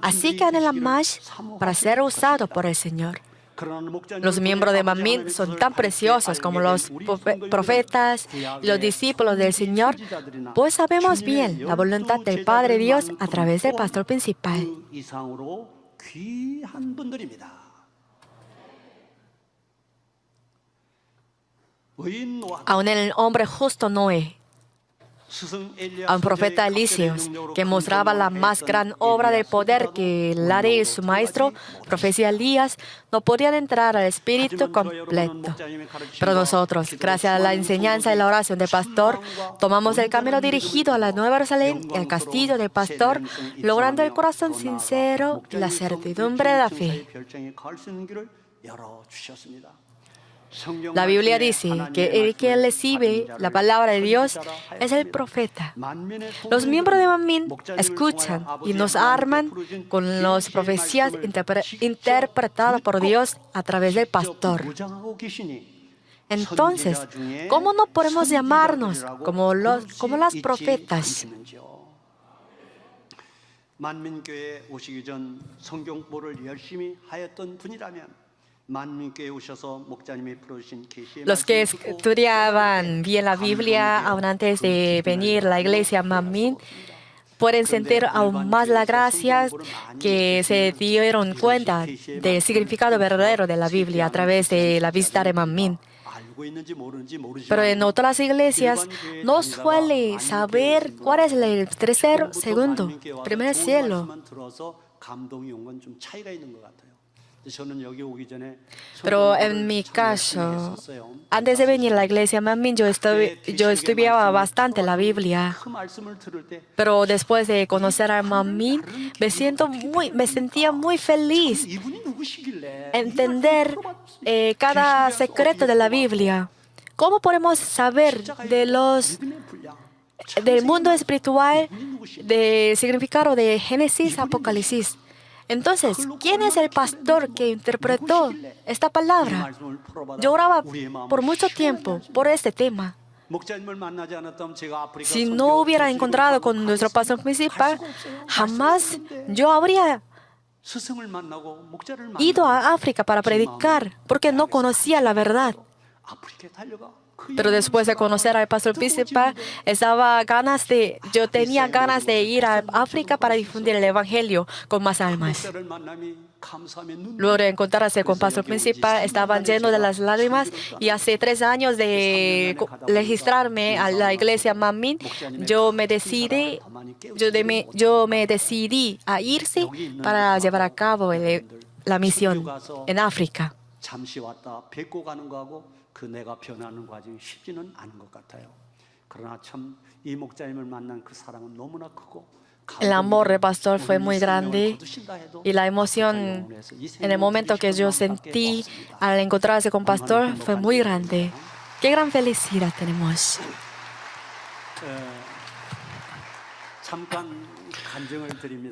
así que anhelan más para ser usados por el Señor. Los miembros de Mamín son tan preciosos como los profetas y los discípulos del Señor, pues sabemos bien la voluntad del Padre Dios a través del pastor principal. Aún el hombre justo Noé, a un profeta Elíseos, que mostraba la más gran obra de poder que la de su maestro, profecía Elías, no podían entrar al Espíritu completo. Pero nosotros, gracias a la enseñanza y la oración del pastor, tomamos el camino dirigido a la Nueva Jerusalén y al castillo del pastor, logrando el corazón sincero y la certidumbre de la fe. La Biblia dice que el que recibe la palabra de Dios es el profeta. Los miembros de Mamín escuchan y nos arman con las profecías interpretadas por Dios a través del pastor. Entonces, ¿cómo no podemos llamarnos como las profetas? 만민교회 오시기 전 성경 공부를 열심히 하였던 분이라면 Los que estudiaban bien la Biblia aún antes de venir a la iglesia Mamín pueden sentir aún más la gracia que se dieron cuenta del significado verdadero de la Biblia a través de la visita de Mamín. Pero en otras iglesias no suele saber cuál es el tercer, segundo, primer cielo. Pero en mi caso, antes de venir a la iglesia Manmin, yo estudiaba bastante la Biblia. Pero después de conocer a Manmin, me sentía muy feliz entender cada secreto de la Biblia. ¿Cómo podemos saber del mundo espiritual, del significado de Génesis, Apocalipsis? Entonces, ¿quién es el pastor que interpretó esta palabra? Yo oraba por mucho tiempo por este tema. Si no hubiera encontrado con nuestro pastor principal, jamás yo habría ido a África para predicar, porque no conocía la verdad. Pero después de conocer al pastor principal, yo tenía ganas de ir a África para difundir el evangelio con más almas. Luego de encontrarse con el pastor principal, estaban llenos de las lágrimas y hace 3 años de registrarme a la iglesia Manmin, yo me decidí a irse para llevar a cabo la misión en África. 그 내가 변하는 과정이 쉽지는 않은 것 같아요. 그러나 참 이 목자님을 만난 그 사랑은 너무나 크고 El amor del pastor fue muy grande y la emoción en el momento que yo sentí al encontrarse con el pastor fue muy grande. ¡Qué gran felicidad tenemos!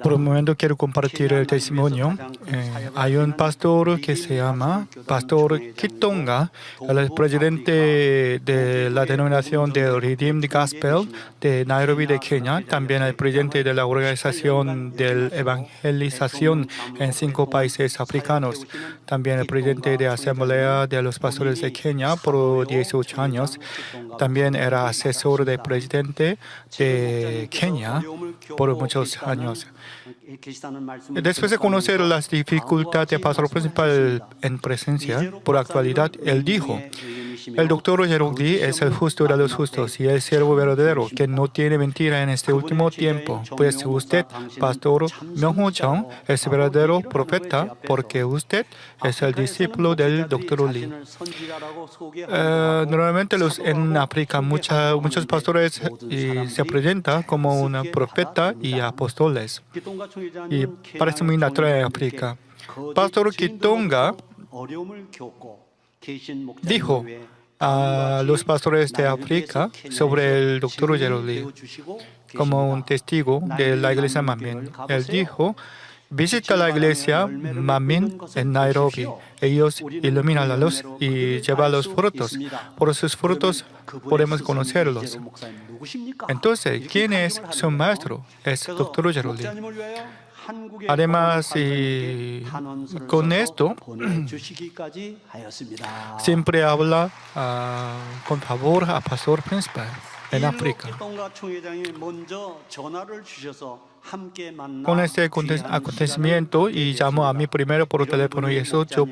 Por un momento quiero compartir el testimonio. Hay un pastor que se llama Pastor Kitonga, él es presidente de la denominación de Redeemed Gospel de Nairobi de Kenia, también el presidente de la organización de evangelización en 5 países africanos, también el presidente de la Asamblea de los Pastores de Kenia por 18 años, también era asesor del presidente de Kenia por muchos años. Después de conocer las dificultades del pastor principal en presencia, por actualidad, él dijo: el doctor Gerald Lee es el justo de los justos y el siervo verdadero, que no tiene mentira en este último tiempo. Pues usted, pastor Myung-Ho Chung, es verdadero profeta, porque usted es el discípulo del doctor Lee. Normalmente en África muchos pastores se presentan como un profeta y apóstoles. Y parece muy natural en África. Pastor Kitonga dijo a los pastores de África sobre el doctor Gerald Lee como un testigo de la iglesia Manmin. Él dijo: visita la iglesia Manmin en Nairobi. Ellos iluminan la luz y llevan los frutos. Por sus frutos podemos conocerlos. Entonces, ¿quién es su maestro? Es el doctor Gerald Lee. Además, con esto, siempre habla con favor al pastor principal en África. Con este acontecimiento, y llamó a mí primero por teléfono, y eso yo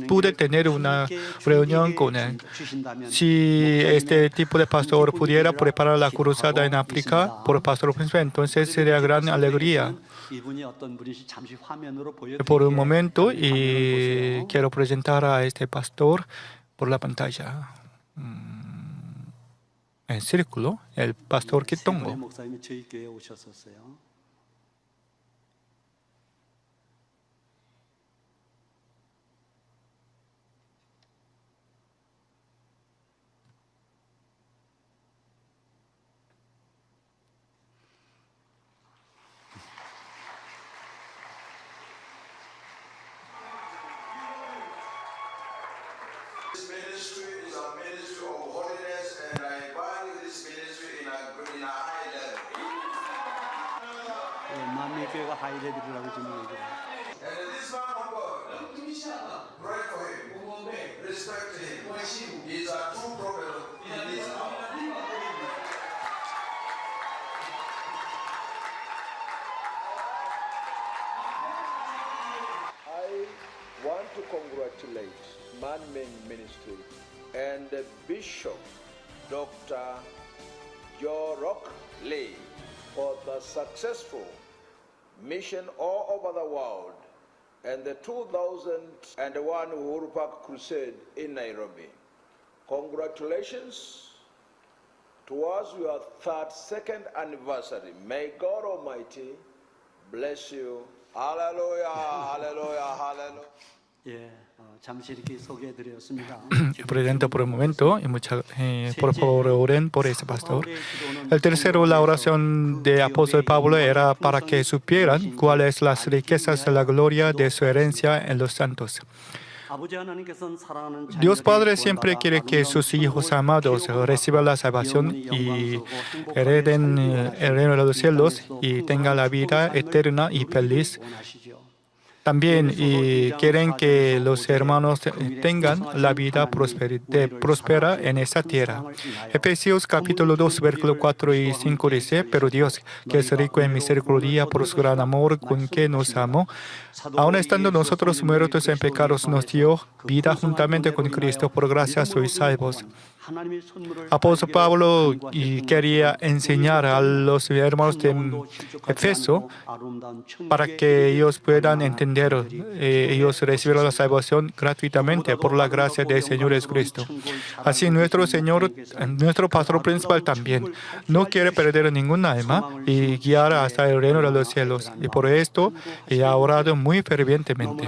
pude tener una reunión con él. Si este tipo de pastor pudiera preparar la cruzada en África por pastor principal, entonces sería gran alegría. Por un momento, y quiero presentar a este pastor por la pantalla. En círculo, el pastor Kitonga. 만민교회가 하이레벨이라고 지금 얘기해요. And this man of God, pray for him, respect him. He is a true prophet in this hour. I want to congratulate Manmin Ministry and Bishop Dr. Jorok Lee for the successful mission all over the world and the 2001 Uhuru Park Crusade in Nairobi. Congratulations towards your 32nd anniversary. May God Almighty bless you. Hallelujah, hallelujah, hallelujah. 예, 잠시 이렇게 소개해드렸습니다. Presento por un momento y por favor oren por ese pastor. El tercero, la oración de apóstol Pablo era para que supieran cuáles las riquezas de la gloria de su herencia en los santos. Dios Padre siempre quiere que sus hijos amados reciban la salvación y hereden el reino de los cielos y tengan la vida eterna y feliz. También quieren que los hermanos tengan la vida próspera en esta tierra. Efesios capítulo 2, versículos 4 y 5 dice, pero Dios, que es rico en misericordia por su gran amor con que nos amó, aun estando nosotros muertos en pecados, nos dio vida juntamente con Cristo. Por gracia sois salvos. Apóstol Pablo quería enseñar a los hermanos de Éfeso para que ellos puedan entender, ellos recibieron la salvación gratuitamente por la gracia del Señor Jesucristo. Así nuestro Señor, nuestro pastor principal también, no quiere perder ningún alma y guiar hasta el reino de los cielos. Y por esto ha orado muy fervientemente.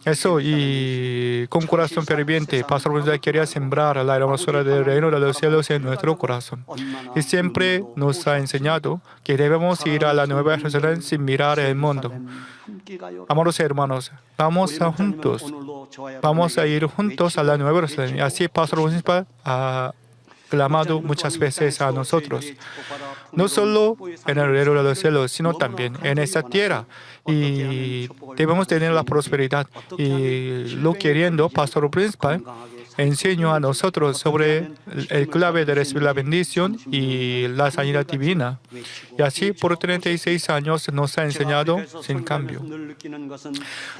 Eso, y con corazón ferviente, pastor principal quería sembrar la hermosura del reino de los cielos en nuestro corazón. Y siempre nos ha enseñado que debemos ir a la Nueva Jerusalén sin mirar el mundo. Amados hermanos, vamos a ir juntos a la Nueva Jerusalén. Y así pastor principal ha clamado muchas veces a nosotros, no solo en el reino de los cielos, sino también en esta tierra. Y debemos tener la prosperidad. Y lo queriendo, pastor principal enseñó a nosotros sobre el clave de recibir la bendición y la sanidad divina. Y así por 36 años nos ha enseñado sin cambio.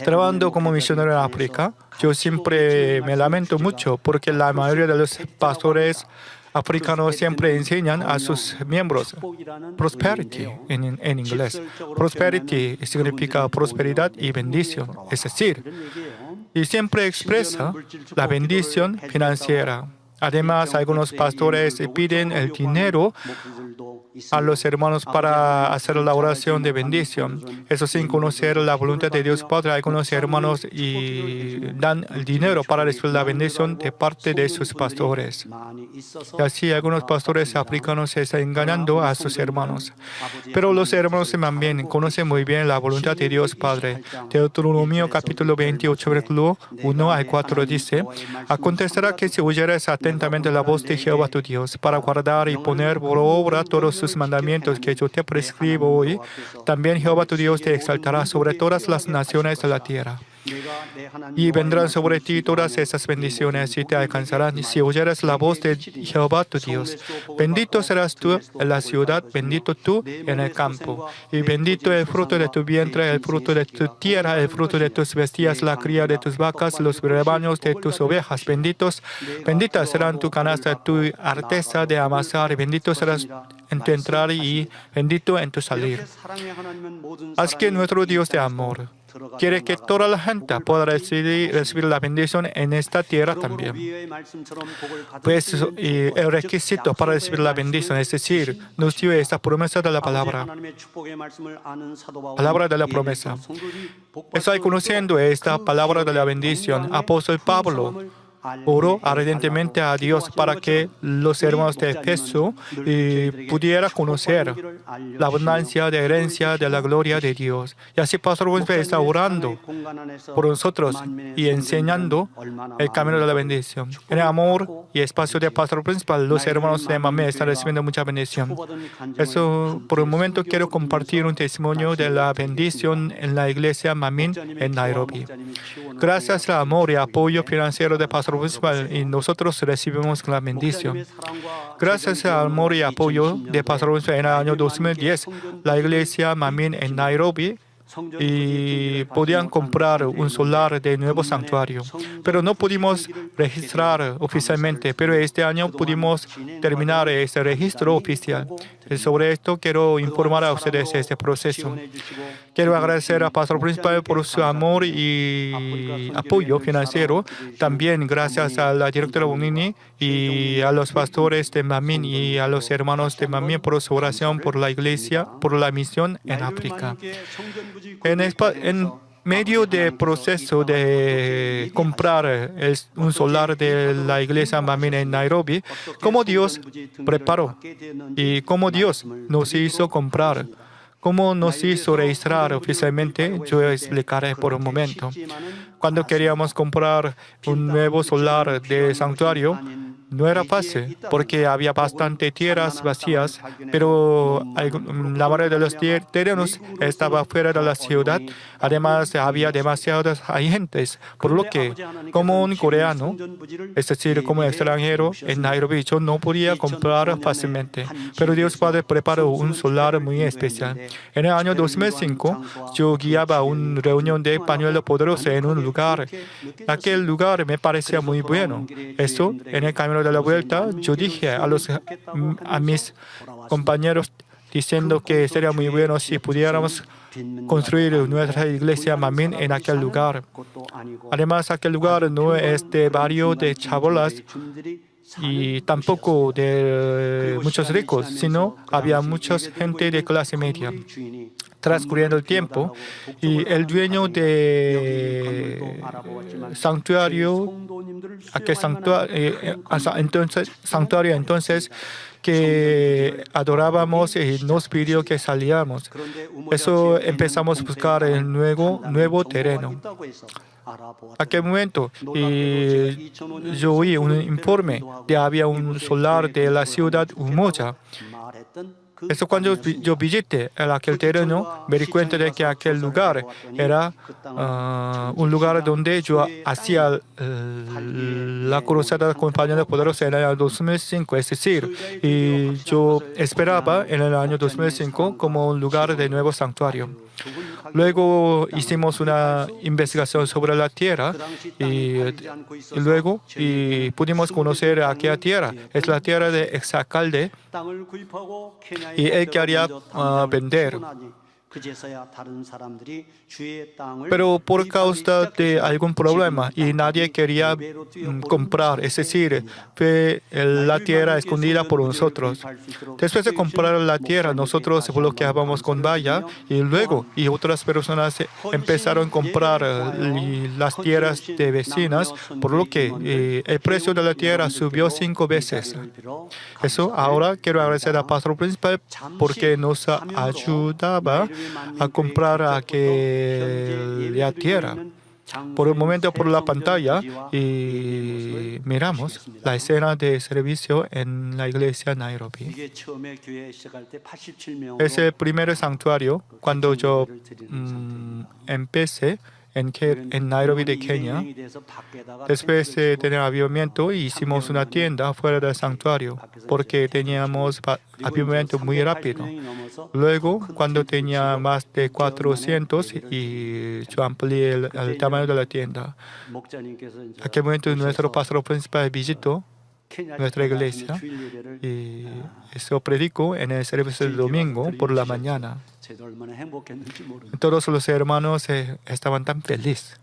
Trabajando como misionero en África, yo siempre me lamento mucho porque la mayoría de los pastores africanos siempre enseñan a sus miembros prosperity en inglés. Prosperity significa prosperidad y bendición, es decir, y siempre expresa la bendición financiera. Además, algunos pastores piden el dinero a los hermanos para hacer la oración de bendición. Eso sin conocer la voluntad de Dios Padre. Algunos hermanos dan el dinero para recibir la bendición de parte de sus pastores. Y así algunos pastores africanos están engañando a sus hermanos. Pero los hermanos también conocen muy bien la voluntad de Dios Padre. Deuteronomio capítulo 28, versículo 1 al 4 dice, acontecerá que si oyeres atentamente la voz de Jehová tu Dios para guardar y poner por obra todos sus mandamientos que yo te prescribo hoy, también Jehová tu Dios te exaltará sobre todas las naciones de la tierra. Y vendrán sobre ti todas esas bendiciones y te alcanzarán si oyeres la voz de Jehová tu Dios. Bendito serás tú en la ciudad, bendito tú en el campo. Y bendito el fruto de tu vientre, el fruto de tu tierra, el fruto de tus bestias, la cría de tus vacas, los rebaños de tus ovejas. Benditas serán tu canasta, tu arteza de amasar, bendito serás en tu entrar y bendito en tu salir. Así que nuestro Dios de amor quiere que toda la gente pueda recibir la bendición en esta tierra también. Pues el requisito para recibir la bendición, es decir, nos dio esta promesa de la palabra de la promesa. Estoy conociendo esta palabra de la bendición. Apóstol Pablo oró ardientemente a Dios para que los hermanos de Éfeso pudieran conocer la abundancia de herencia de la gloria de Dios. Y así Pastor Winspear está orando por nosotros y enseñando el camino de la bendición. En el amor y espacio de Pastor Principal, los hermanos de Mamé están recibiendo mucha bendición. Eso, por un momento, quiero compartir un testimonio de la bendición en la iglesia Mamín en Nairobi. Gracias al amor y apoyo financiero de Pastor Principal, y nosotros recibimos la bendición. Gracias al amor y apoyo de Pastor Principal en el año 2010, la iglesia Mamín en Nairobi y podían comprar un solar de nuevo santuario. Pero no pudimos registrar oficialmente, pero este año pudimos terminar ese registro oficial. Sobre esto quiero informar a ustedes este proceso. Quiero agradecer al pastor principal por su amor y apoyo financiero. También gracias a la directora Bonini y a los pastores de Manmin y a los hermanos de Manmin por su oración por la iglesia, por la misión en África. En medio del proceso de comprar un solar de la iglesia Manmin en Nairobi, cómo Dios preparó y cómo Dios nos hizo comprar, cómo nos hizo registrar oficialmente, yo explicaré por un momento. Cuando queríamos comprar un nuevo solar de santuario, no era fácil porque había bastante tierras vacías, pero la mayoría de los terrenos estaba fuera de la ciudad. Además, había demasiadas agentes, por lo que, como un coreano, es decir, como extranjero en Nairobi, yo no podía comprar fácilmente. Pero Dios Padre preparó un solar muy especial. En el año 2005, yo guiaba una reunión de pañuelo poderoso en un lugar. Aquel lugar me parecía muy bueno. Eso, en el camino de la vuelta, yo dije a mis compañeros diciendo que sería muy bueno si pudiéramos construir nuestra iglesia Manmin en aquel lugar. Además, aquel lugar no es de barrio de chabolas y tampoco de muchos ricos, sino había mucha gente de clase media. Transcurriendo el tiempo, y el dueño de santuario, entonces que adorábamos y nos pidió que saliéramos. Eso empezamos a buscar el nuevo terreno. Aquel momento yo oí un informe de que había un solar de la ciudad Umoja. Eso cuando yo visité aquel terreno, me di cuenta de que aquel lugar era un lugar donde yo hacía la cruzada con Pañuelo Poderoso en el año 2005, es decir, y yo esperaba en el año 2005 como un lugar de nuevo santuario. Luego hicimos una investigación sobre la tierra y luego pudimos conocer aquella tierra. Es la tierra del exalcalde y él quería vender. Pero por causa de algún problema y nadie quería comprar, es decir, fue la tierra escondida por nosotros. Después de comprar la tierra, nosotros bloqueábamos con valla y luego otras personas empezaron a comprar las tierras de vecinas, por lo que el precio de la tierra subió 5 veces. Eso ahora quiero agradecer al pastor principal porque nos ayudaba a comprar aquella tierra. Por un momento por la pantalla y miramos la escena de servicio en la iglesia Nairobi. Es el primer santuario cuando yo empecé en Nairobi de Kenia. Después de tener avivamiento, hicimos una tienda fuera del santuario porque teníamos avivamiento muy rápido. Luego, cuando tenía más de 400, yo amplié el tamaño de la tienda. En aquel momento, nuestro pastor principal visitó nuestra iglesia y eso predicó en el servicio del domingo por la mañana. Todos los hermanos estaban tan felices.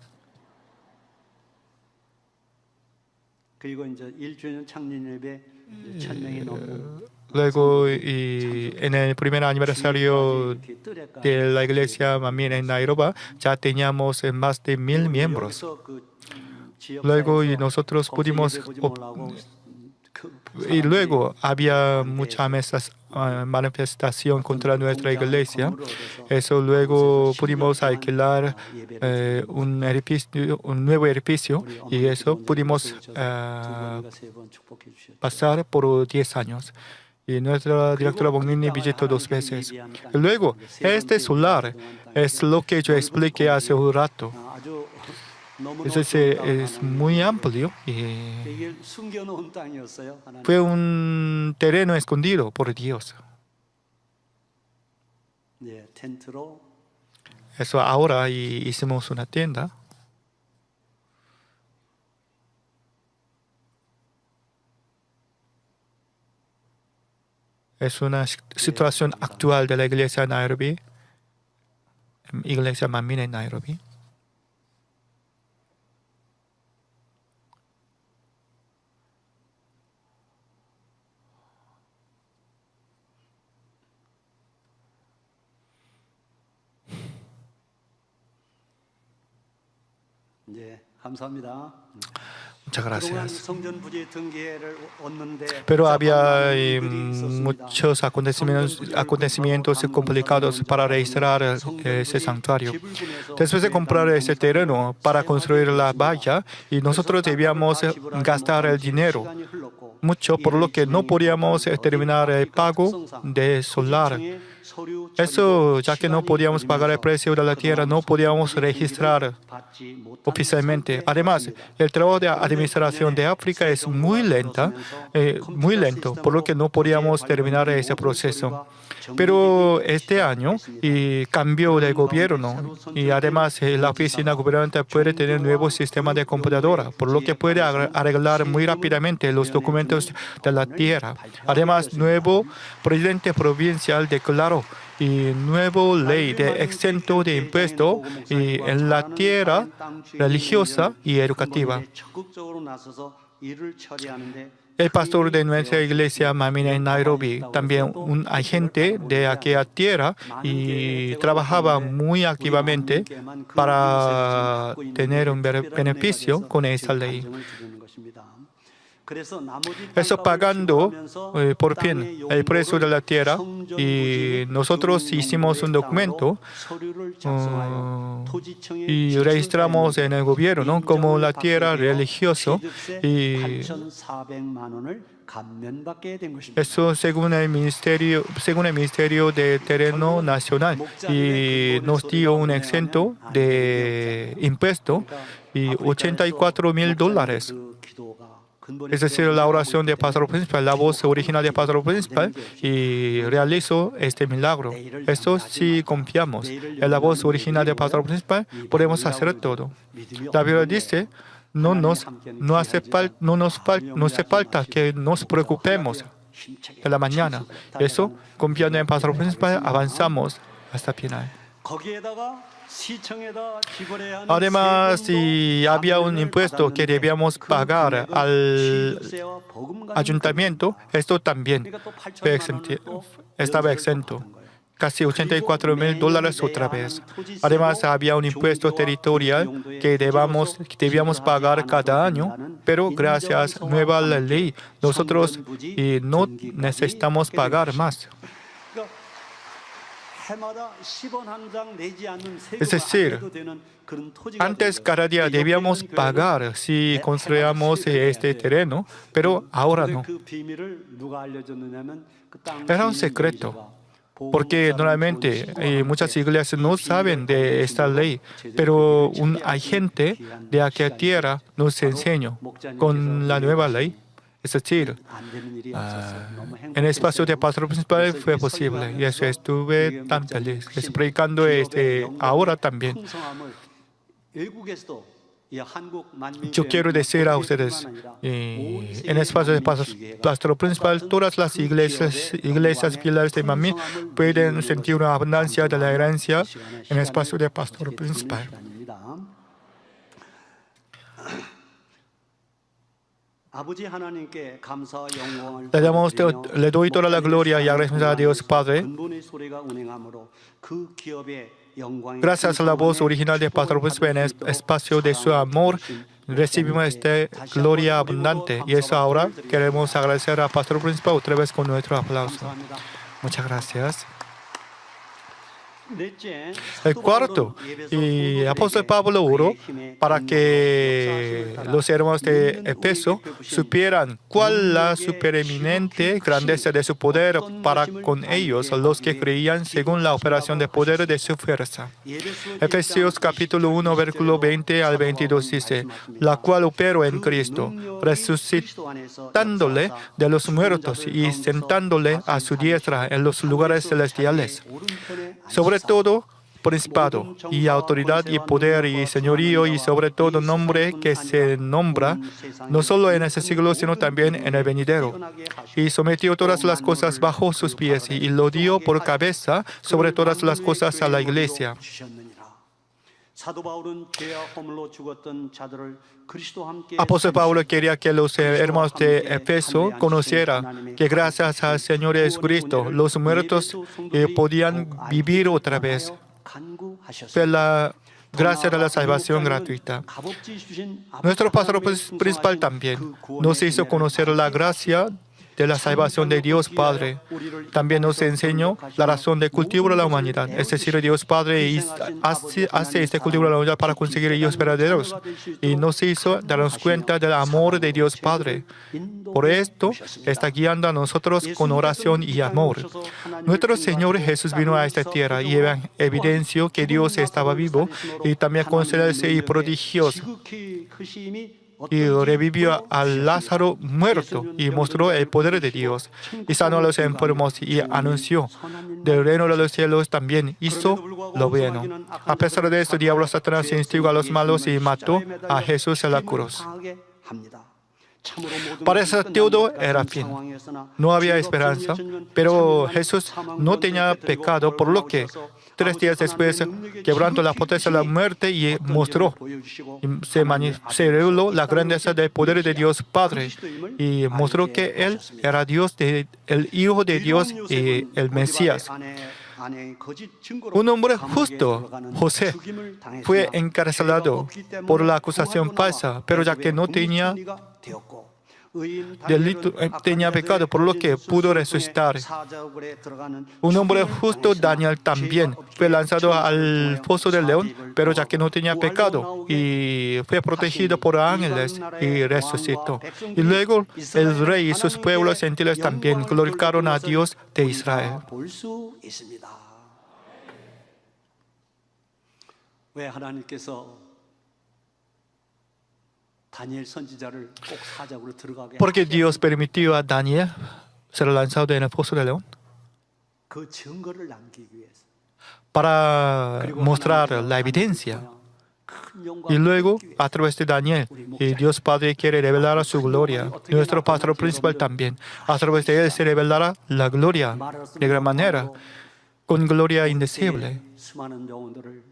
Luego, en el primer aniversario de la iglesia Manmin en Nairobi, ya teníamos más de 1,000 miembros. Luego, nosotros pudimos y luego había mucha manifestación contra nuestra iglesia. Eso luego pudimos alquilar un nuevo edificio y eso pudimos pasar por 10 años. Y nuestra directora Bonini visitó 2 veces. Luego, este solar es lo que yo expliqué hace un rato. Es muy amplio y fue un terreno escondido por Dios. Eso ahora hicimos una tienda. Es una situación actual de la iglesia en Nairobi, iglesia Manmin en Nairobi. 네, 감사합니다. Muchas gracias. 성전 부지 등기회를 얻는데 Pero había muchos acontecimientos complicados para registrar ese santuario. Después de comprar ese terreno para construir la valla, y nosotros debíamos gastar el dinero mucho, por lo que no podíamos terminar el pago de solar. Eso, ya que no podíamos pagar el precio de la tierra, no podíamos registrar oficialmente. Además, el trabajo de administración de África es muy lento, por lo que no podíamos terminar ese proceso. Pero este año cambió de gobierno y además la oficina gubernamental puede tener un nuevo sistema de computadora, por lo que puede arreglar muy rápidamente los documentos de la tierra. Además, nuevo presidente provincial declaró nueva ley de exento de impuesto en la tierra religiosa y educativa. El pastor de nuestra iglesia Manmin en Nairobi, también un agente de aquella tierra, y trabajaba muy activamente para tener un beneficio con esa ley. Eso pagando por fin el precio de la tierra, y nosotros hicimos un documento y registramos en el gobierno como la tierra religiosa, y eso según el Ministerio de Terreno Nacional, y nos dio un exento de impuesto y $84,000. Es decir, la oración del pastor principal, la voz original del pastor principal, y realizó este milagro. Esto sí confiamos. En la voz original del pastor principal podemos hacer todo. La Biblia dice, no hace falta que nos preocupemos de la mañana. Eso, confiando en el pastor principal, avanzamos hasta el final. Además, había un impuesto que debíamos pagar al ayuntamiento. Esto también estaba exento. Casi $84,000 otra vez. Además, había un impuesto territorial que debíamos pagar cada año, pero gracias a nueva ley, nosotros no necesitamos pagar más. Es decir, antes cada día debíamos pagar si construíamos este terreno, pero ahora no. Era un secreto, porque normalmente muchas iglesias no saben de esta ley, pero un agente de aquella tierra nos enseñó con la nueva ley. Es decir, en el espacio de pastor principal fue posible, y eso estuve tan feliz. Estoy predicando ahora también. Yo quiero decir a ustedes, en el espacio de pastor principal, todas las iglesias pilares de Manmin pueden sentir una abundancia de la herencia en el espacio de pastor principal. Le doy toda la gloria y agradecimiento a Dios Padre. Gracias a la voz original del pastor principal en el espacio de su amor, recibimos esta gloria abundante. Y eso ahora queremos agradecer al pastor principal otra vez con nuestro aplauso. Muchas gracias. El cuarto, y apóstol Pablo oró para que los hermanos de Éfeso supieran cuál la supereminente grandeza de su poder para con ellos, los que creían según la operación de poder de su fuerza. Efesios capítulo 1, versículo 20 al 22 dice, la cual operó en Cristo, resucitándole de los muertos y sentándole a su diestra en los lugares celestiales. Sobre todo, principado y autoridad y poder y señorío y sobre todo nombre que se nombra no solo en ese siglo sino también en el venidero. Y sometió todas las cosas bajo sus pies y lo dio por cabeza sobre todas las cosas a la iglesia. Apóstol Pablo quería que los hermanos de Éfeso conocieran que gracias al Señor Jesucristo los muertos podían vivir otra vez. Fue la gracia de la salvación gratuita. Nuestro pastor principal también nos hizo conocer la gracia de la salvación de Dios Padre. También nos enseñó la razón del cultivo de la humanidad. Es decir, Dios Padre hace este cultivo de la humanidad para conseguir hijos verdaderos. Y nos hizo darnos cuenta del amor de Dios Padre. Por esto, está guiando a nosotros con oración y amor. Nuestro Señor Jesús vino a esta tierra y evidenció que Dios estaba vivo y también con señales y prodigios. Y revivió a Lázaro muerto y mostró el poder de Dios y sanó a los enfermos y anunció del reino de los cielos. También hizo lo bueno. A pesar de esto, diablo Satanás instigó a los malos y mató a Jesús en la cruz. Parece que todo era fin. No había esperanza, pero Jesús no tenía pecado, por lo que 3 días después quebrantó la potencia de la muerte y mostró, se reveló la grandeza del poder de Dios Padre y mostró que Él era Dios, el Hijo de Dios y el Mesías. Un hombre justo, José, fue encarcelado por la acusación falsa, pero ya que no tenía delito, tenía pecado, por lo que pudo resucitar. Un hombre justo, Daniel, también fue lanzado al foso del león, pero ya que no tenía pecado y fue protegido por ángeles y resucitó. Y luego el rey y sus pueblos gentiles también glorificaron a Dios de Israel. 왜 하나님께서 다니엘 선지자를 꼭 사자고로 들어가게 Porque Dios permitió a Daniel ser lanzado en el foso del león 그 증거를 남기기 위해서. para mostrar la evidencia. Y luego, a través de Daniel, Dios Padre quiere revelar su gloria. Nuestro pastor principal también. A través de él se revelará la gloria de gran manera, con gloria indecible. 수많은 영혼들을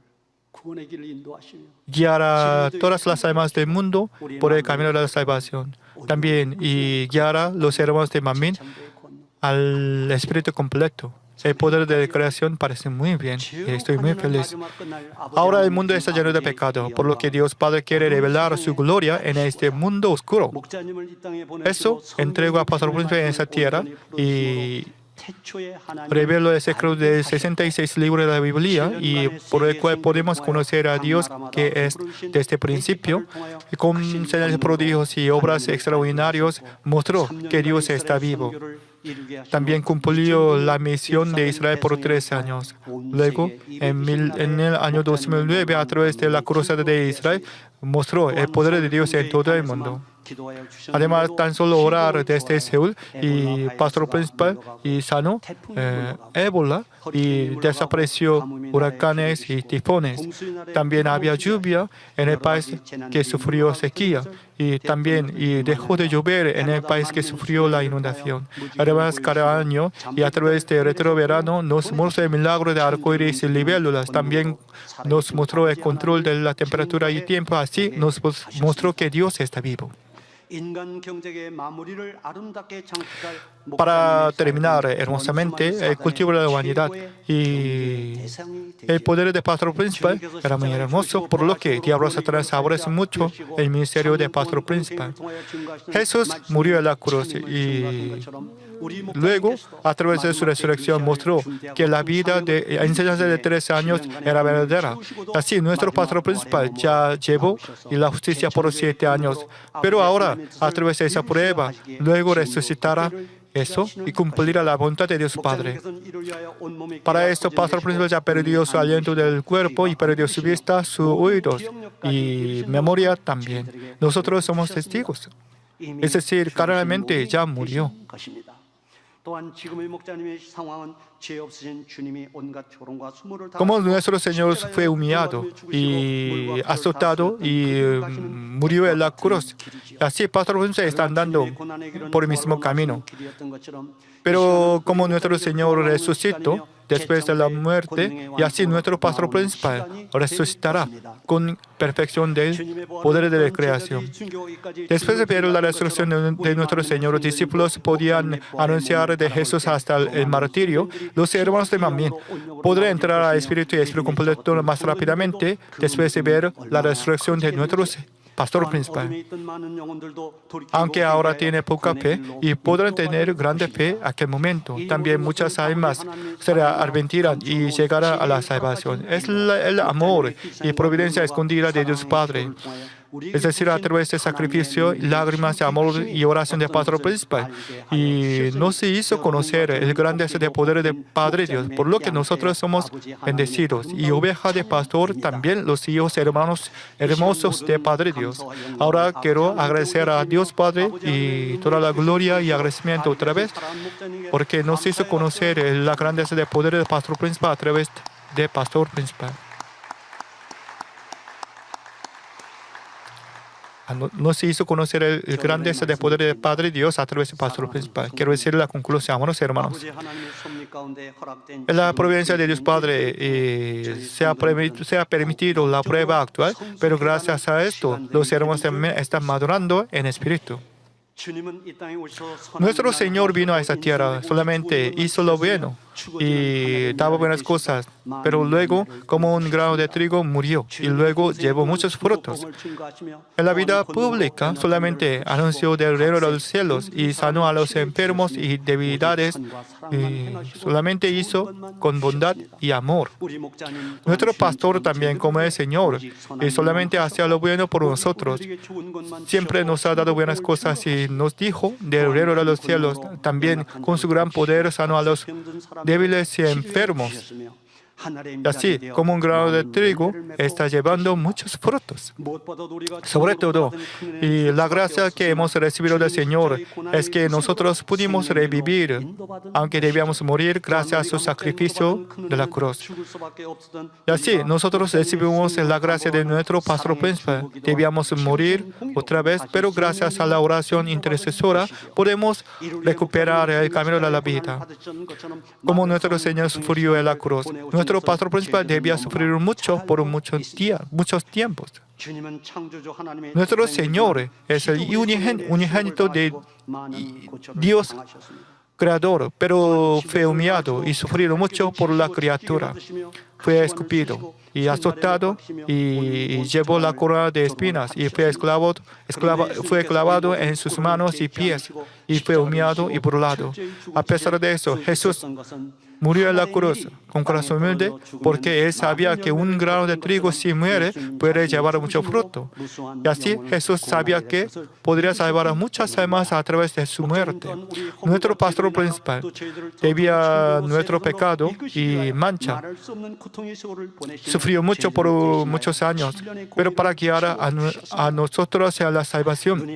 구원의 길을 인도하시며 Guiará todas las almas del mundo por el camino de la salvación. También y guiará los hermanos de Mamín al Espíritu completo. El poder de la creación parece muy bien y estoy muy feliz. Ahora el mundo está lleno de pecado, por lo que Dios Padre quiere revelar su gloria en este mundo oscuro. Eso entregó a Pastor Príncipe en esa tierra y reveló el secreto de 66 libros de la Biblia y por el cual podemos conocer a Dios que es desde el principio y con señales prodigios y obras extraordinarias mostró que Dios está vivo. También cumplió la misión de Israel por 3 años. Luego, en el año 2009, a través de la cruzada de Israel, mostró el poder de Dios en todo el mundo. Además, tan solo orar desde Seúl y pastor principal y sanó ébola y desapareció huracanes y tifones. También había lluvia en el país que sufrió sequía y también dejó de llover en el país que sufrió la inundación. Además, cada año y a través del retroverano nos mostró el milagro de arcoíris y libélulas. También nos mostró el control de la temperatura y tiempo. Así nos mostró que Dios está vivo. Para terminar hermosamente el cultivo de la humanidad y el poder del pastor principal era muy hermoso, por lo que diablo Satanás aborrece mucho el ministerio del pastor principal. Jesús murió en la cruz y luego, a través de su resurrección, mostró que la vida de enseñanza de 13 años era verdadera. Así, nuestro pastor principal ya llevó la justicia por 7 años. Pero ahora, a través de esa prueba, luego resucitará eso y cumplirá la voluntad de Dios Padre. Para esto, pastor principal ya perdió su aliento del cuerpo y perdió su vista, sus oídos y memoria también. Nosotros somos testigos. Es decir, carnalmente ya murió. Como nuestro Señor fue humillado y azotado y murió en la cruz, así Pastor Príncipe está andando por el mismo camino. Pero como nuestro Señor resucitó después de la muerte, y así nuestro Pastor Principal resucitará con perfección del poder de la creación. Después de ver la resurrección de nuestro Señor, los discípulos podían anunciar de Jesús hasta el martirio. Los hermanos de Manmin podrán entrar al Espíritu y Espíritu completo más rápidamente después de ver la resurrección de nuestro Pastor Principal. Aunque ahora tiene poca fe y podrán tener grande fe en aquel momento, también muchas almas se arrepentirán y llegarán a la salvación. Es el amor y providencia escondida de Dios Padre. Es decir, a través de sacrificio, lágrimas de amor y oración del Pastor Principal. Y nos hizo conocer el grande de poder del Padre Dios, por lo que nosotros somos bendecidos. Y oveja de pastor, también los hijos hermosos de Padre Dios. Ahora quiero agradecer a Dios Padre y toda la gloria y agradecimiento otra vez, porque nos hizo conocer la grandeza del poder del Pastor Principal a través del Pastor Principal. Nos hizo conocer el grandeza del poder del Padre Dios a través del Pastor Principal. Quiero decir la conclusión, amados hermanos. En la providencia de Dios Padre se ha permitido la prueba actual, pero gracias a esto, los hermanos también están madurando en espíritu. Nuestro Señor vino a esta tierra, solamente hizo lo bueno y daba buenas cosas, pero luego, como un grano de trigo, murió y luego llevó muchos frutos. En la vida pública, solamente anunció del reino de los cielos y sanó a los enfermos y debilidades, y solamente hizo con bondad y amor. Nuestro pastor también, como el Señor, y solamente hacía lo bueno por nosotros. Siempre nos ha dado buenas cosas y nos dijo del reino de los cielos. También con su gran poder sanó a los débiles y enfermos. Y así, como un grano de trigo, está llevando muchos frutos. Sobre todo, y la gracia que hemos recibido del Señor es que nosotros pudimos revivir, aunque debíamos morir gracias a su sacrificio de la cruz. Y así, nosotros recibimos la gracia de nuestro Pastor Principal. Debíamos morir otra vez, pero gracias a la oración intercesora podemos recuperar el camino de la vida. Como nuestro Señor sufrió en la cruz, nuestro Pastor Principal debía sufrir mucho por muchos tiempos. Nuestro Señor es el unigénito de Dios Creador, pero fue humillado y sufrió mucho por la criatura. Fue escupido y azotado y llevó la corona de espinas y fue clavado en sus manos y pies y fue humillado y burlado. A pesar de eso, Jesús murió en la cruz con corazón humilde porque él sabía que un grano de trigo si muere puede llevar mucho fruto. Y así Jesús sabía que podría salvar a muchas almas a través de su muerte. Nuestro Pastor Principal debía nuestro pecado y mancha. Sufrió mucho por muchos años, pero para guiar a nosotros a la salvación,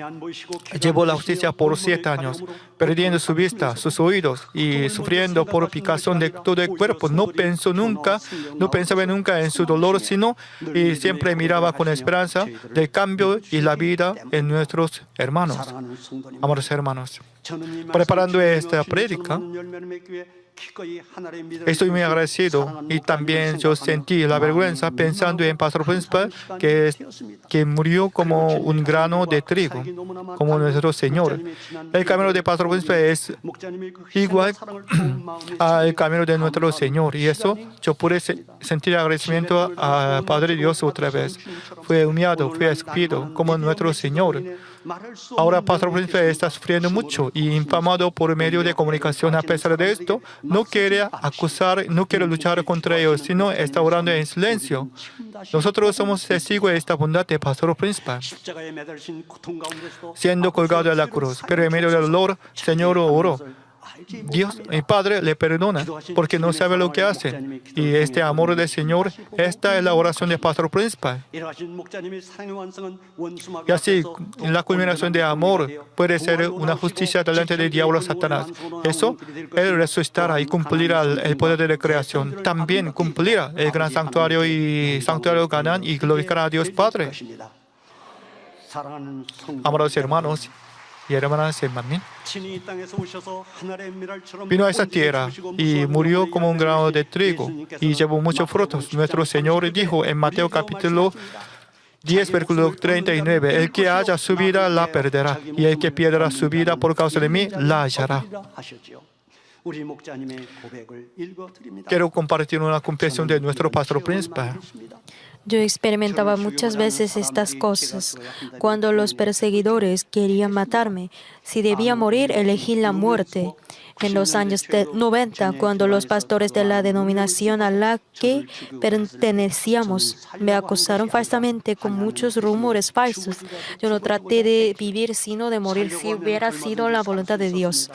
llevó la justicia por 7 años, perdiendo su vista, sus oídos y sufriendo por picazón de todo el cuerpo. No pensaba nunca en su dolor, sino y siempre miraba con esperanza del cambio y la vida en nuestros hermanos. Amados hermanos, preparando esta prédica, estoy muy agradecido y también yo sentí la vergüenza pensando en Pastor Principal que murió como un grano de trigo, como nuestro Señor. El camino de Pastor Principal es igual al camino de nuestro Señor y eso yo pude sentir agradecimiento a Padre Dios otra vez. Fue humillado, fue escupido como nuestro Señor. Ahora Pastor Principal está sufriendo mucho y infamado por medio de comunicación. A pesar de esto, no quiere acusar, no quiere luchar contra ellos, sino está orando en silencio. Nosotros somos testigos de esta bondad de Pastor Principal, siendo colgado en la cruz. Pero en medio del dolor, Señor oró Dios, mi Padre, le perdona porque no sabe lo que hacen. Y este amor del Señor, esta es la oración del pastor principal. Y así, la culminación de amor puede ser una justicia delante del diablo Satanás. Eso, Él resucitará y cumplirá el poder de la creación. También cumplirá el gran santuario y santuario ganan y glorificará a Dios Padre. Amados hermanos y hermanas, amén. Vino a esta tierra y murió como un grano de trigo y llevó muchos frutos. Nuestro Señor dijo en Mateo capítulo 10, versículo 39, el que haya su vida la perderá, y el que pierda su vida por causa de mí la hallará. Quiero compartir una confesión de nuestro pastor principal. Yo experimentaba muchas veces estas cosas. Cuando los perseguidores querían matarme, si debía morir, elegí la muerte. En los años 90, cuando los pastores de la denominación a la que pertenecíamos me acusaron falsamente con muchos rumores falsos, yo no traté de vivir sino de morir si hubiera sido la voluntad de Dios.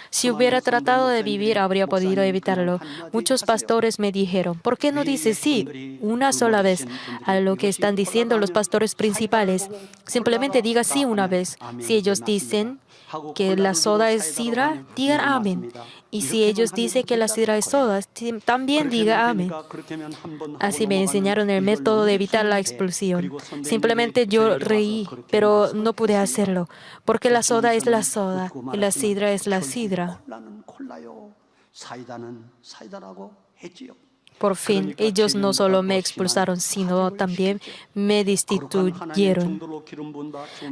Si hubiera tratado de vivir, habría podido evitarlo. Muchos pastores me dijeron, ¿por qué no dices sí una sola vez a lo que están diciendo los pastores principales? Simplemente diga sí una vez. Si ellos dicen que la soda es sidra, digan amén. Y si ellos dicen que la sidra es soda, también diga amén. Así me enseñaron el método de evitar la expulsión. Simplemente yo reí, pero no pude hacerlo, porque la soda es la soda y la sidra es la sidra. Por fin, ellos no solo me expulsaron, sino también me destituyeron.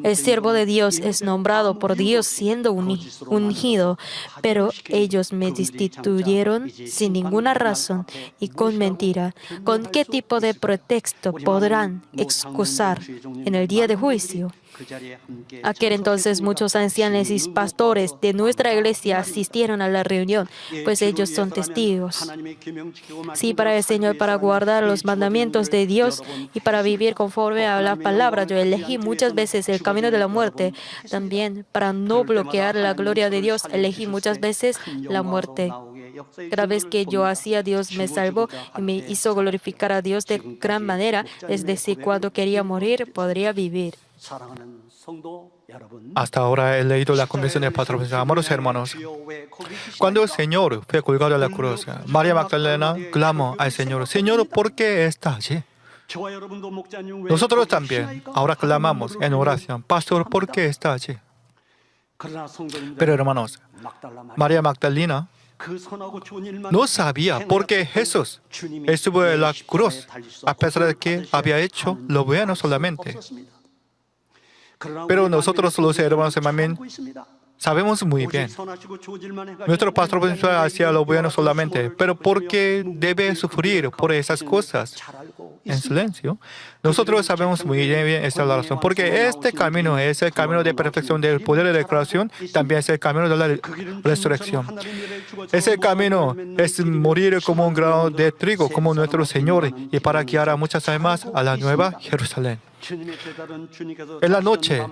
El siervo de Dios es nombrado por Dios siendo ungido, pero ellos me destituyeron sin ninguna razón y con mentira. ¿Con qué tipo de pretexto podrán excusar en el día de juicio? Aquel entonces muchos ancianos y pastores de nuestra iglesia asistieron a la reunión, pues ellos son testigos. Sí, para el Señor, para guardar los mandamientos de Dios y para vivir conforme a la palabra, yo elegí muchas veces el camino de la muerte. También, para no bloquear la gloria de Dios, elegí muchas veces la muerte. Cada vez que yo hacía, Dios me salvó y me hizo glorificar a Dios de gran manera. Es decir, cuando quería morir, podría vivir. Hasta ahora he leído la confesión del pastor. Amados hermanos, cuando el Señor fue colgado a la cruz, María Magdalena clamó al Señor, Señor, ¿por qué está allí? Nosotros también ahora clamamos en oración, Pastor, ¿por qué está allí? Pero hermanos, María Magdalena no sabía por qué Jesús estuvo en la cruz, a pesar de que había hecho lo bueno solamente. Pero nosotros los hermanos amén, sabemos muy bien. Nuestro pastor principal hacía lo bueno solamente, pero ¿por qué debe sufrir por esas cosas en silencio? Nosotros sabemos muy bien esta razón, porque este camino es el camino de perfección del poder de la creación, también es el camino de la resurrección. Ese camino es morir como un grano de trigo, como nuestro Señor, y para guiar a muchas almas a la nueva Jerusalén. En la noche,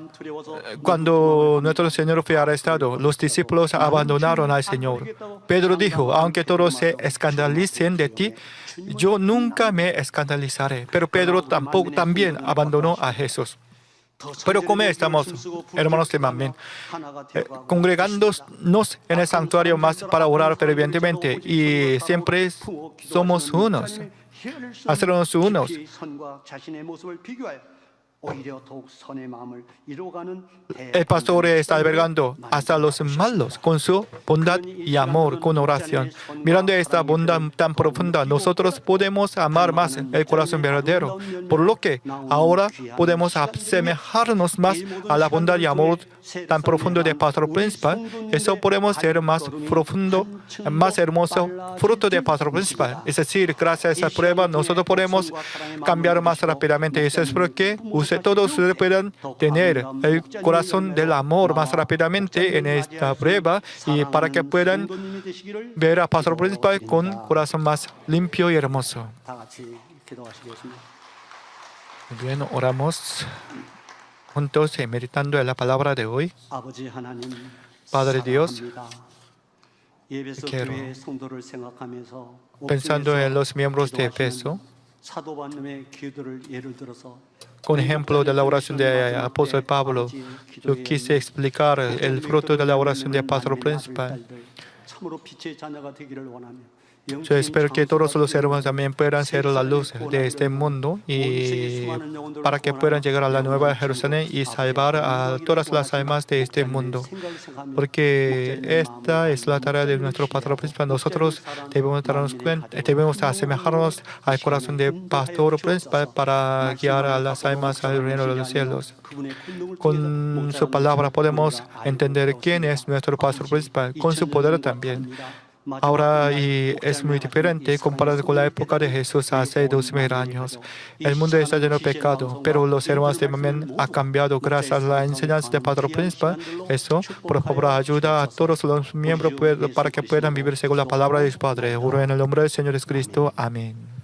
cuando nuestro Señor fue arrestado, los discípulos abandonaron al Señor. Pedro dijo, aunque todos se escandalicen de ti, yo nunca me escandalizaré. Pero Pedro también abandonó a Jesús. Pero como estamos, hermanos de Mamén, congregándonos en el santuario más para orar fervientemente y siempre somos unos, hacernos unos. El pastor está albergando hasta los malos con su bondad y amor, con oración. Mirando esta bondad tan profunda, nosotros podemos amar más el corazón verdadero, por lo que ahora podemos asemejarnos más a la bondad y amor tan profundo del pastor principal. Eso podemos ser más profundo, más hermoso fruto del pastor principal. Es decir, gracias a esa prueba, nosotros podemos cambiar más rápidamente. Eso es porque todos puedan tener el corazón del amor más rápidamente en esta prueba y para que puedan ver al pastor principal con corazón más limpio y hermoso. Bien, oramos juntos meditando en la palabra de hoy. Padre Dios, 예배소 quiero. 교회의 성도를 생각하면서 Pensando en los miembros de Efeso, 사도 바울의 기도를 예를 들어서 con ejemplo de la oración de apóstol Pablo, yo quise explicar el fruto de la oración de pastor principal. 참으로 빛의 자녀가 되기를 원하며 Yo espero que todos los hermanos también puedan ser la luz de este mundo y para que puedan llegar a la nueva Jerusalén y salvar a todas las almas de este mundo. Porque esta es la tarea de nuestro pastor principal. Nosotros debemos asemejarnos al corazón del pastor principal para guiar a las almas al reino de los cielos. Con su palabra podemos entender quién es nuestro pastor principal, con su poder también. Ahora y es muy diferente comparado con la época de Jesús hace 2000 años. El mundo está lleno de pecado, pero los hermanos de Mamén han cambiado gracias a la enseñanza del pastor principal. Eso, por favor, ayuda a todos los miembros para que puedan vivir según la palabra de su Padre. Oro en el nombre del Señor Jesucristo. Amén.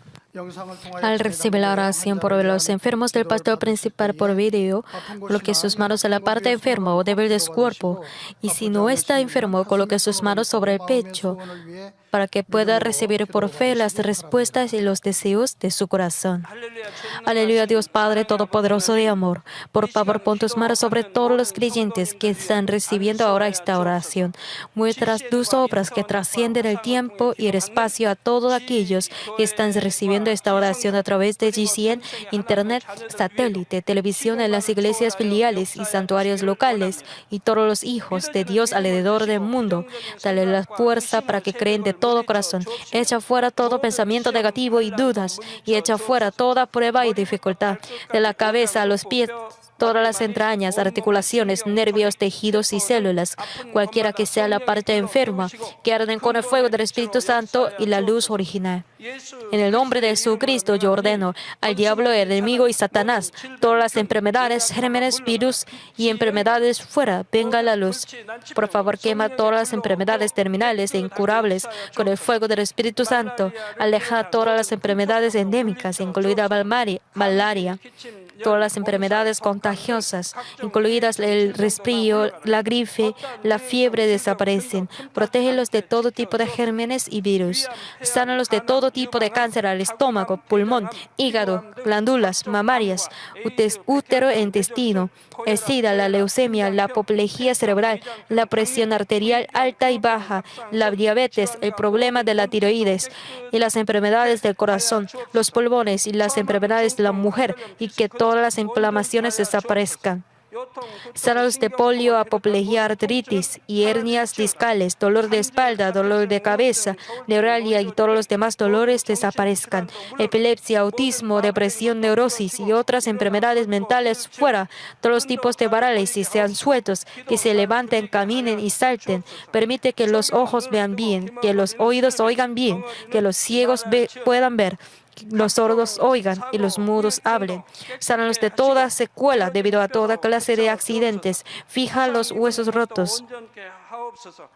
Al recibir la oración por los enfermos del pastor principal por video, coloque sus manos en la parte enferma o débil de su cuerpo. Y si no está enfermo, coloque sus manos sobre el pecho para que pueda recibir por fe las respuestas y los deseos de su corazón. Aleluya, Dios Padre Todopoderoso de amor. Por favor, pon tus manos sobre todos los creyentes que están recibiendo ahora esta oración. Muestra tus obras que trascienden el tiempo y el espacio a todos aquellos que están recibiendo esta oración a través de GCN, Internet, satélite, televisión en las iglesias filiales y santuarios locales y todos los hijos de Dios alrededor del mundo. Dale la fuerza para que creen de todo corazón. Echa fuera todo pensamiento negativo y dudas y echa fuera toda prueba y dificultad. De la cabeza a los pies, todas las entrañas, articulaciones, nervios, tejidos y células, cualquiera que sea la parte enferma, que arden con el fuego del Espíritu Santo y la luz original. En el nombre de Jesucristo yo ordeno al diablo, el enemigo y Satanás, todas las enfermedades, gérmenes, virus y enfermedades fuera, venga la luz. Por favor, quema todas las enfermedades terminales e incurables con el fuego del Espíritu Santo. Aleja todas las enfermedades endémicas, incluida malaria. Todas las enfermedades contagiosas, incluidas el resfrío, la gripe, la fiebre, desaparecen. Protégelos de todo tipo de gérmenes y virus. Sánalos de todo tipo de cáncer al estómago, pulmón, hígado, glándulas mamarias, útero e intestino, el SIDA, la leucemia, la apoplejía cerebral, la presión arterial alta y baja, la diabetes, el problema de la tiroides y las enfermedades del corazón, los pulmones y las enfermedades de la mujer, y que todas las inflamaciones desaparezcan. Sánalos de polio, apoplejía, artritis y hernias discales, dolor de espalda, dolor de cabeza, neuralgia y todos los demás dolores desaparezcan. Epilepsia, autismo, depresión, neurosis y otras enfermedades mentales fuera. Todos los tipos de parálisis sean sueltos, que se levanten, caminen y salten. Permite que los ojos vean bien, que los oídos oigan bien, que los ciegos puedan ver, los sordos oigan y los mudos hablen. Sánalos de toda secuela debido a toda clase de accidentes. Fija los huesos rotos.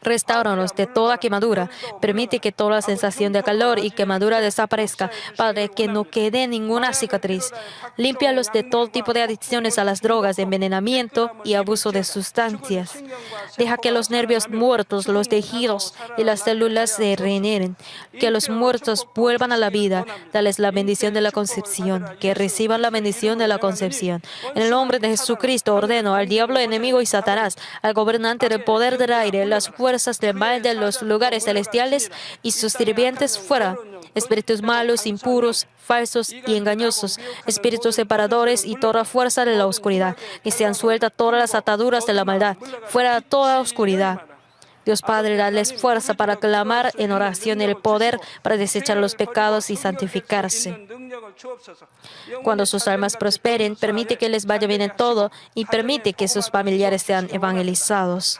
Restáuranos de toda quemadura. Permite que toda sensación de calor y quemadura desaparezca. Padre, que no quede ninguna cicatriz. Límpialos de todo tipo de adicciones a las drogas, envenenamiento y abuso de sustancias. Deja que los nervios muertos, los tejidos y las células se regeneren. Que los muertos vuelvan a la vida. Dales la bendición de la concepción. Que reciban la bendición de la concepción. En el nombre de Jesucristo ordeno al diablo, enemigo y Satanás, al gobernante del poder del aire, las fuerzas del mal de los lugares celestiales y sus sirvientes fuera. Espíritus malos, impuros, falsos y engañosos, espíritus separadores y toda fuerza de la oscuridad, que sean sueltas todas las ataduras de la maldad, fuera toda oscuridad. Dios Padre, dales fuerza para clamar en oración el poder para desechar los pecados y santificarse. Cuando sus almas prosperen, permite que les vaya bien en todo y permite que sus familiares sean evangelizados.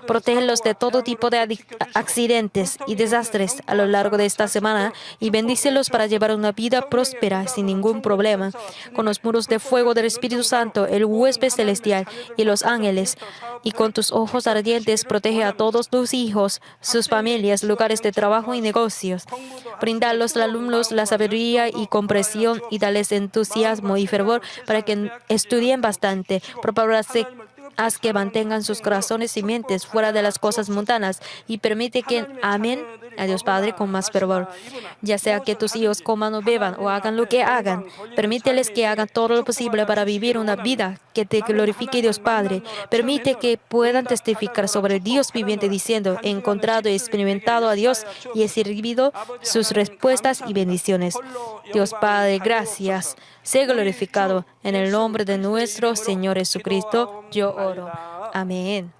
Protégelos de todo tipo de accidentes y desastres a lo largo de esta semana y bendícelos para llevar una vida próspera sin ningún problema. Con los muros de fuego del Espíritu Santo, el huésped celestial y los ángeles, y con tus ojos ardientes protege a todos tus hijos, sus familias, lugares de trabajo y negocios. Brinda a los alumnos la sabiduría y comprensión y dales entusiasmo y fervor para que estudien bastante. Por favor, Haz que mantengan sus corazones y mentes fuera de las cosas mundanas y permite que amen a Dios Padre con más fervor. Ya sea que tus hijos coman o beban o hagan lo que hagan, permíteles que hagan todo lo posible para vivir una vida que te glorifique, Dios Padre. Permite que puedan testificar sobre el Dios viviente diciendo: he encontrado y experimentado a Dios y he servido sus respuestas y bendiciones. Dios Padre, gracias. Sé glorificado. En el nombre de nuestro Señor Jesucristo, yo oro. Amén.